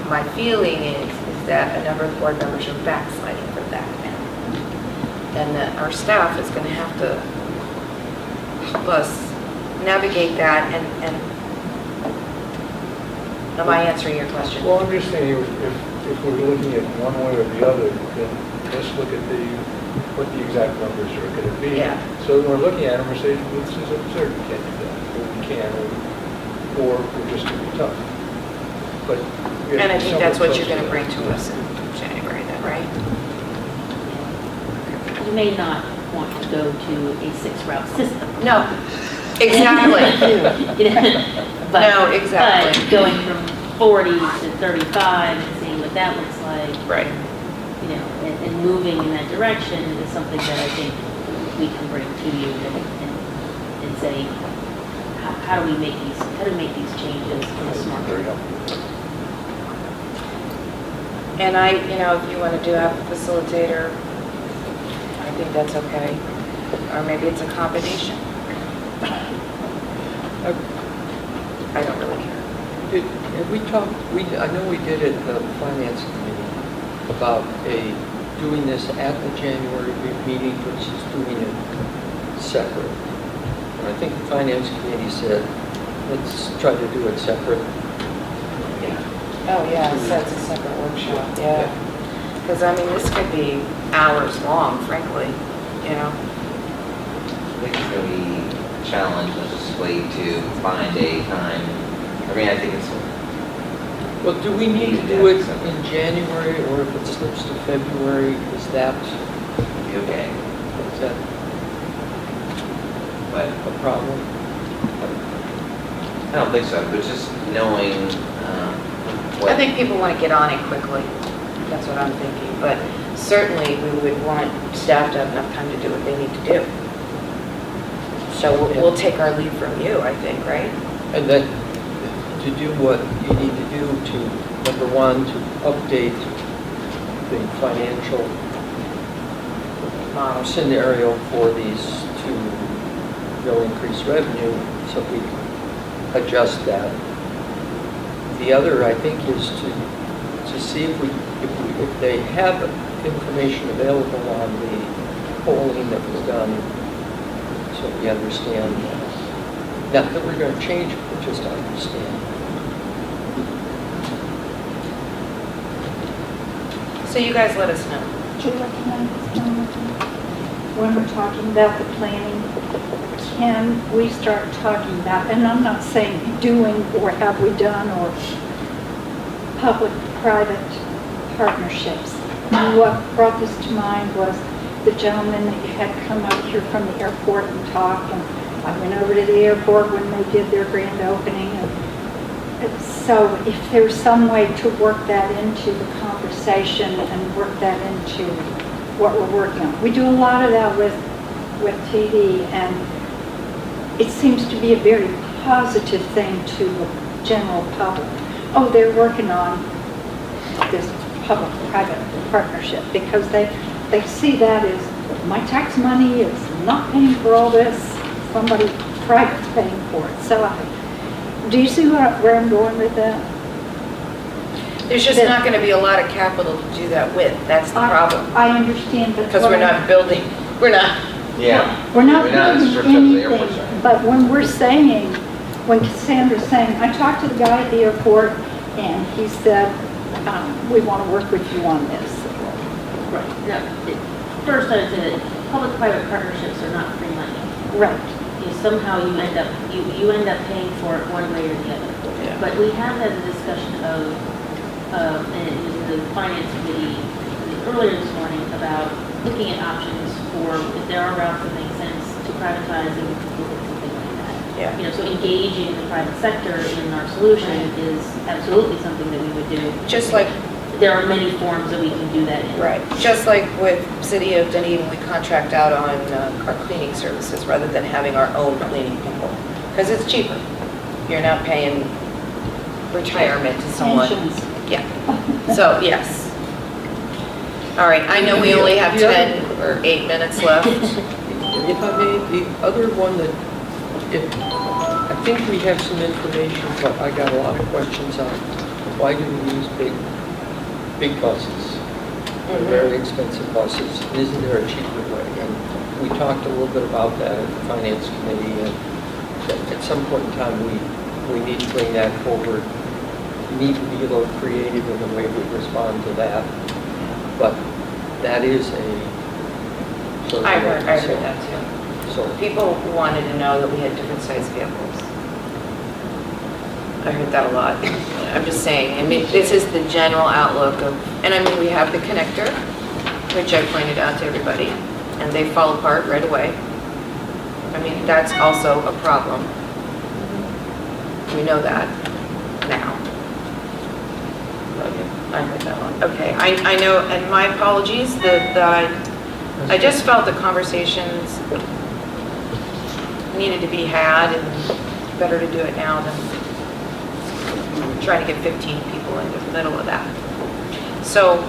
my feeling is that a number of board members are backsliding from that now. And that our staff is going to have to help us navigate that. And am I answering your question? Well, I'm just saying, if we're looking at one way or the other, then let's look at what the exact numbers are going to be. Yeah. So when we're looking at them, we're saying, well, this is absurd, we can't do that, or we can, or we're just going to be tough. But we have And I to be think that's what somewhat you're going to close bring to us in January then, right? You may not want to go to a 6-route system. No, exactly. You know, No, exactly. But going from 40 to 35 and seeing what that looks like, Right. and moving in that direction is something that I think we can bring to you and say, how do we make these changes in a smart Very way? helpful. And if you want to have a facilitator, I think that's okay. Or maybe it's a combination. I don't really care. Have we talked, I know we did at the finance committee about doing this at the January meeting versus doing it separate. And I think the finance committee said, let's try to do it separate. Oh, yeah, so it's a separate workshop, yeah. Because, this could be hours long, frankly, I think it's going to be a challenge, let's just wait to find a time. I think it's, Well, do we need to do it in January, or if it slips to February, is that okay, but a problem? I don't think so, but just knowing what. I think people want to get on it quickly. That's what I'm thinking. But certainly, we would want staff to have enough time to do what they need to do. So we'll take our lead from you, I think, right? And then to do what you need to do to, number one, to update the financial scenario for these to increase revenue, so we adjust that. The other, I think, is to see if they have information available on the polling that was done, so we understand. Not that we're going to change it, but just to understand. So you guys let us know. Do you recognize when we're talking about the planning, can we start talking about, and I'm not saying doing or have we done or public-private partnerships. What brought this to mind was the gentleman that you had come out here from the airport and talk, and I went over to the airport when they did their grand opening. And so if there's some way to work that into the conversation and work that into what we're working on. We do a lot of that with TV, and it seems to be a very positive thing to the general public. Oh, they're working on this public-private partnership, because they see that as my tax money is not paying for all this, somebody private's paying for it. So do you see where I'm going with that? There's just not going to be a lot of capital to do that with. That's the problem. I understand, but Because we're not building, we're not. Yeah. We're not We're not building stripped of the airport anything, side. but when we're saying, when Cassandra's saying, I talked to the guy at the airport, and he said, we want to work with you on this. Right. No, first, I would say that public-private partnerships are not free money. Right. Somehow you end up paying for it one way or the other. Yeah. But we have had the discussion of, and it was in the finance committee earlier this morning, about looking at options for if there are routes that make sense to privatize and look at something like that. Yeah. So engaging the private sector in our solution is absolutely something that we would do. Just like, There are many forms that we can do that in. right, just like with City of Dunedin, we contract out on our cleaning services rather than having our own cleaning people, because it's cheaper. You're not paying retirement to someone. Pensions. Yeah, so, yes. All right, I know we only have 10 or 8 minutes left. If I may, the other one that, I think we have some information, but I got a lot of questions on why do we use big buses? They're very expensive buses. Isn't there a cheaper way? And we talked a little bit about that at the Finance Committee, and that at some point in time, we need to bring that forward. We need to be a little creative in the way we respond to that. But that is a sort of I heard concern. that too. So, People wanted to know that we had different size vehicles. I heard that a lot. I'm just saying, I mean, this is the general outlook of, and I mean, we have the connector, which I pointed out to everybody, and they fall apart right away. I mean, that's also a problem. We know that now. I heard that one. Okay, I know, and my apologies that I just felt the conversations needed to be had, and better to do it now than trying to get 15 people into the middle of that. So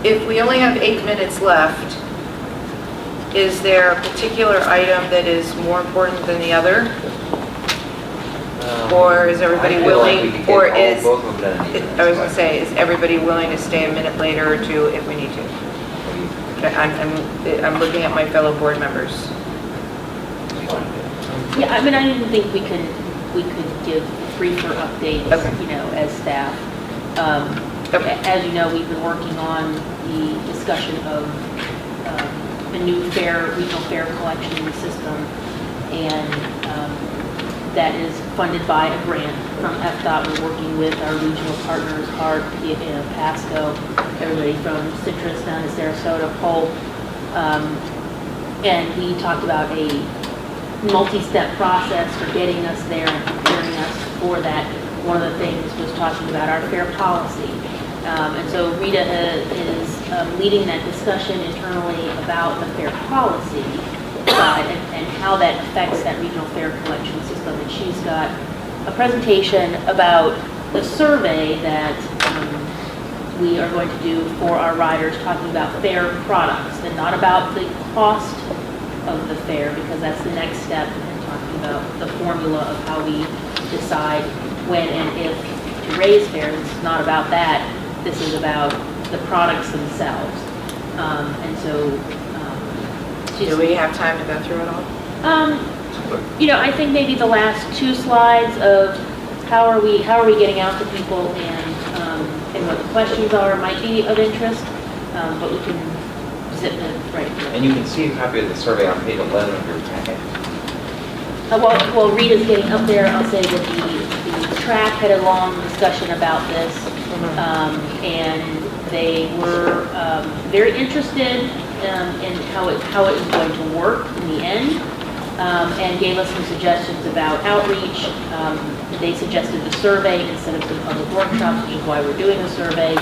if we only have 8 minutes left, is there a particular item that is more important than the other? Or is everybody I feel like we willing, could get or all- is, both of them done in 8 minutes. I was gonna say, is everybody willing to stay a minute later or two if we need to? Okay, I'm looking at my fellow board members. Yeah, I mean, I didn't think we could give briefer updates, Okay. as staff. Okay. As you know, we've been working on the discussion of a new regional fair collection system, and that is funded by a grant from FDOT. We're working with our regional partners, HART, Pasco, everybody from Citrus down to Sarasota, Polk. And we talked about a multi-step process for getting us there and preparing us for that. One of the things was talking about our fair policy. And so Rita is leading that discussion internally about the fair policy side and how that affects that regional fair collection system. And she's got a presentation about the survey that we are going to do for our riders, talking about fair products and not about the cost of the fair, because that's the next step in talking about the formula of how we decide when and if to raise fares. It's not about that. This is about the products themselves. And so Do we have time to go through it all? I think maybe the last 2 slides of how are we getting out to people and what the questions are might be of interest, but we can zip it right through. And you can see a copy of the survey on page 11 of your packet. While Rita's getting up there, I'll say that the track had a long discussion about this, and they were very interested in how it was going to work in the end, and gave us some suggestions about outreach. They suggested the survey instead of the public workshops, which is why we're doing a survey.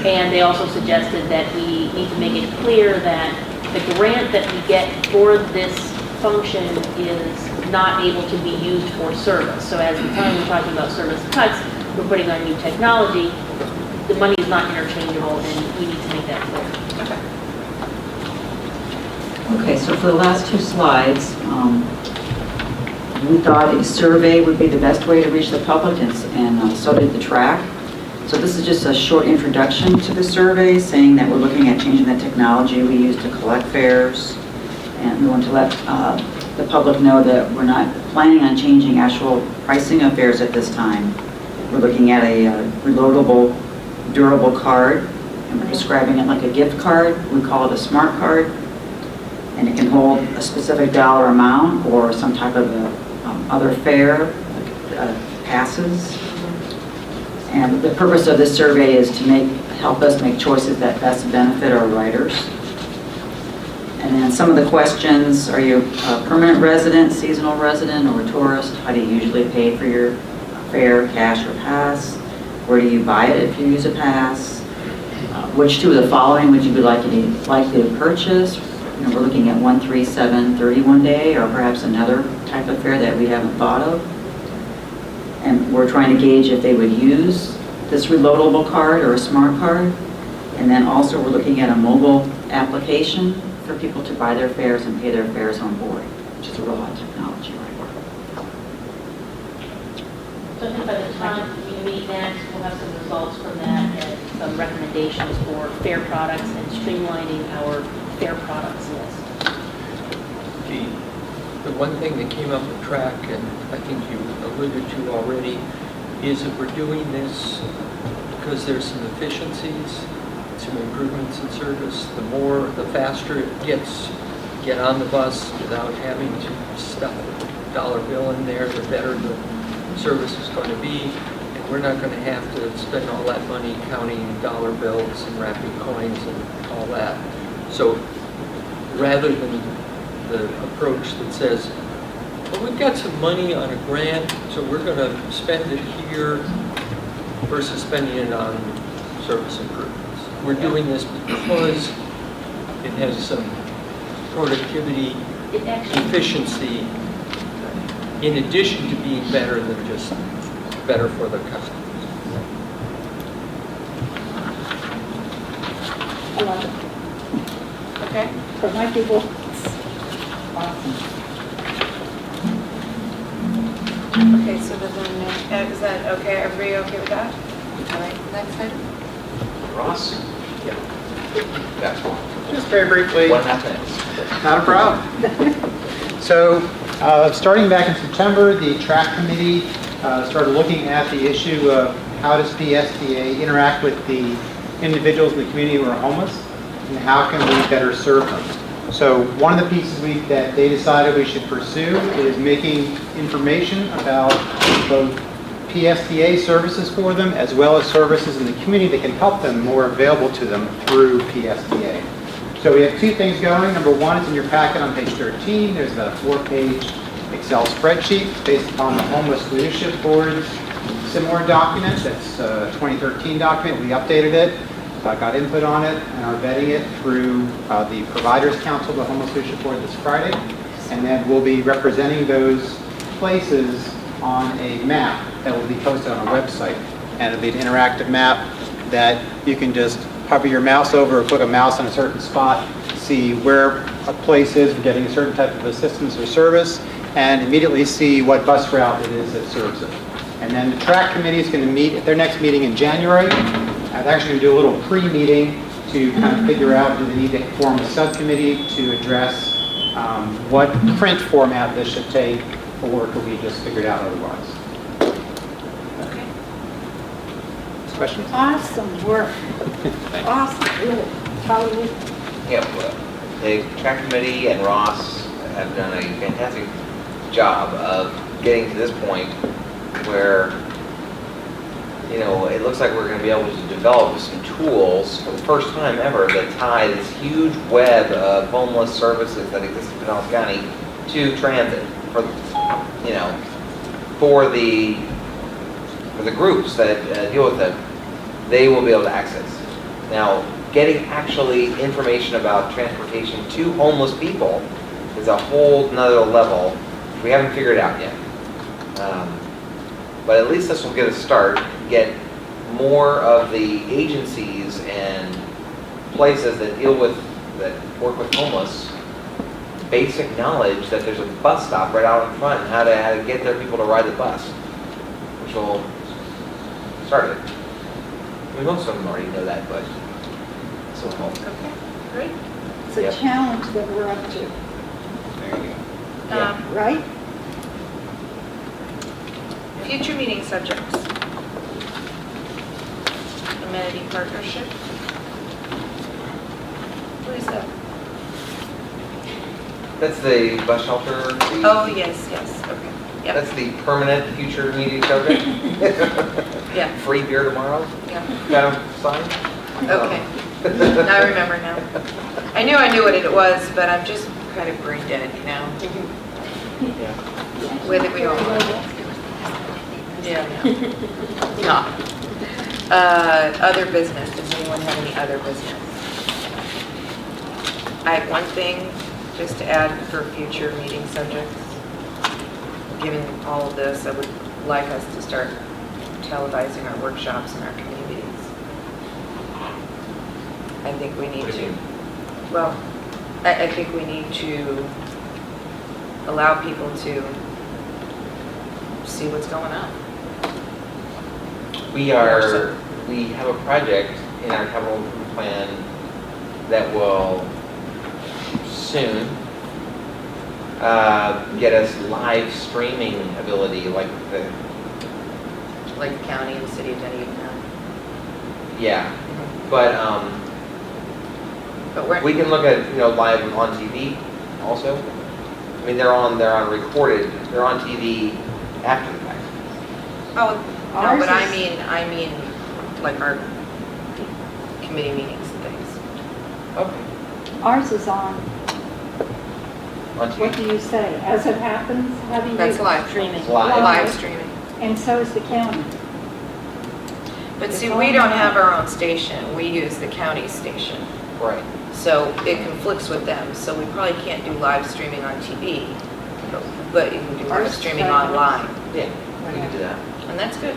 And they also suggested that we need to make it clear that the grant that we get for this function is not able to be used for service. So as the time we're talking about service cuts, we're putting on new technology, the money is not interchangeable, and we need to make that clear. Okay, so for the last 2 slides, we thought a survey would be the best way to reach the public, and so did the track. So this is just a short introduction to the survey, saying that we're looking at changing the technology we use to collect fares, and we want to let the public know that we're not planning on changing actual pricing of fares at this time. We're looking at a reloadable, durable card, and we're describing it like a gift card. We call it a smart card, and it can hold a specific dollar amount or some type of other fare, passes. And the purpose of this survey is to help us make choices that best benefit our riders. And then some of the questions, are you a permanent resident, seasonal resident, or a tourist? How do you usually pay for your fare, cash or pass? Where do you buy it if you use a pass? Which two of the following would you be likely to purchase? You know, we're looking at 137.30 one day, or perhaps another type of fare that we haven't thought of. And we're trying to gauge if they would use this reloadable card or a smart card. And then also we're looking at a mobile application for people to buy their fares and pay their fares on board, which is a real hot technology right now. So I think by the time we meet next, we'll have some results from that and some recommendations for fare products and streamlining our fare products list. The one thing that came up with track, and I think you alluded to already, is that we're doing this because there's some efficiencies, some improvements in service. The faster it gets, get on the bus without having to stuff a dollar bill in there, the better the service is going to be. And we're not going to have to spend all that money counting dollar bills and wrapping coins and all that. So rather than the approach that says, well, we've got some money on a grant, so we're going to spend it here versus spending it on service improvements. We're doing this because it has some productivity, It actually, efficiency, in addition to being better than just better for the customers. I love it. Okay. For my people, Okay, so then, is that okay? Everybody okay with that? All right, next item. Ross? Yeah. That's one. Just very briefly, 1.5 minutes. not a problem. So, starting back in September, the track committee started looking at the issue of how does PSTA interact with the individuals in the community who are homeless, and how can we better serve them. So one of the pieces that they decided we should pursue is making information about both PSTA services for them, as well as services in the community that can help them more available to them through PSTA. So we have two things going. Number one is in your packet on page 13. There's about a 4-page Excel spreadsheet based upon the Homeless Leadership Board's similar document. That's a 2013 document. We updated it, got input on it, and are vetting it through the Providers Council of the Homeless Leadership Board this Friday. And then we'll be representing those places on a map that will be posted on our website. And it'll be an interactive map that you can just hover your mouse over or click a mouse on a certain spot, see where a place is for getting a certain type of assistance or service, and immediately see what bus route it is that serves it. And then the track committee is going to meet at their next meeting in January. I'm actually going to do a little pre-meeting to kind of figure out, do they need to form a subcommittee to address what print format this should take, or could we just figure it out otherwise? Okay. Questions? awesome work. Awesome, really, totally. Yeah, well, the track committee and Ross have done a fantastic job of getting to this point where, you know, it looks like we're going to be able to develop some tools for the first time ever that tie this huge web of homeless services that exist in Pinellas County to transit for, you know, for the groups that deal with it. They will be able to access. Now, getting actually information about transportation to homeless people is a whole nother level. We haven't figured it out yet. But at least this will get a start, get more of the agencies and places that that work with homeless, basic knowledge that there's a bus stop right out in front, and how to get their people to ride the bus, which will start it. I mean, most of them already know that, but this will help. Okay, great. It's a Yep. challenge that we're up to, There you go. Yeah. right? Future meeting subjects. Amenity partnership. What is that? That's the bus shelter. Oh, yes, okay. Yep, That's the permanent future meeting subject. yeah, Free beer tomorrow, yeah. kind of sign. Okay. Now I remember now. I I knew what it was, but I'm just kind of brain dead, you know? With it, we all are. Yeah. No. Other business, does anyone have any other business? I have one thing just to add for future meeting subjects. Given all of this, I would like us to start televising our workshops and our committee meetings. I think we need What do you to, mean? well, I think we need to allow people to see what's going on. We have a project in our capital improvement plan that will soon get us live streaming ability, like the, Like the county and the city of Dunedin now. yeah. But But we're, we can look at, live on TV also. I mean, they're on recorded, they're on TV after the fact. oh, no, Ours but I is- mean, like our committee meetings and things. Okay. Ours is on, On what TV. do you say, as it happens? How do you? That's live. Streaming. It's live. Live streaming. And so is the county. But It's see, all we don't live. have our own station. We use the county station. Right. So it conflicts with them. So we probably can't do live streaming on TV, but you can do live Ours streaming does. online. Yeah, we can do that. And that's good.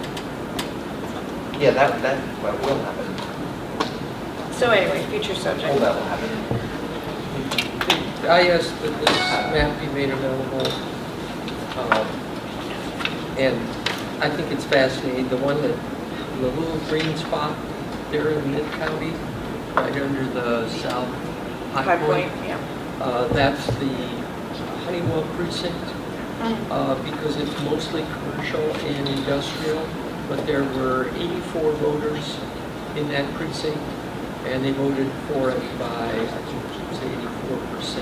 Yeah, that will happen. So anyway, future All subject. that will happen. I asked that this map be made available, and I think it's fascinating, the little green spot there in mid-county, right under the south High high Point, point. yeah. That's the Honeywell precinct, because it's mostly commercial and industrial, but there were 84 voters in that precinct, and they voted for it by, I think it was 84%,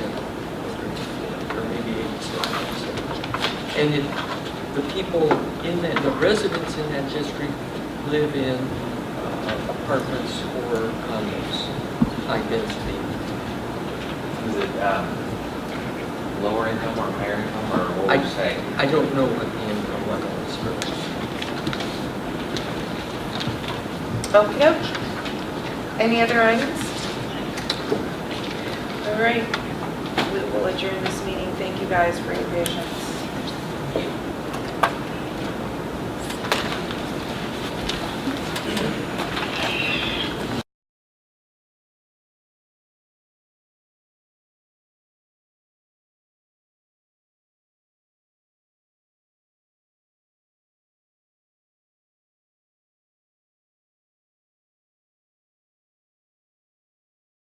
or maybe 87%. And the people in that, the residents in that district live in apartments or condos, high density. Is it lower income or higher income, or what would you say? I don't know what the income level is for this. Okey-doke. Any other items? All right. We will adjourn this meeting. Thank you guys for your patience.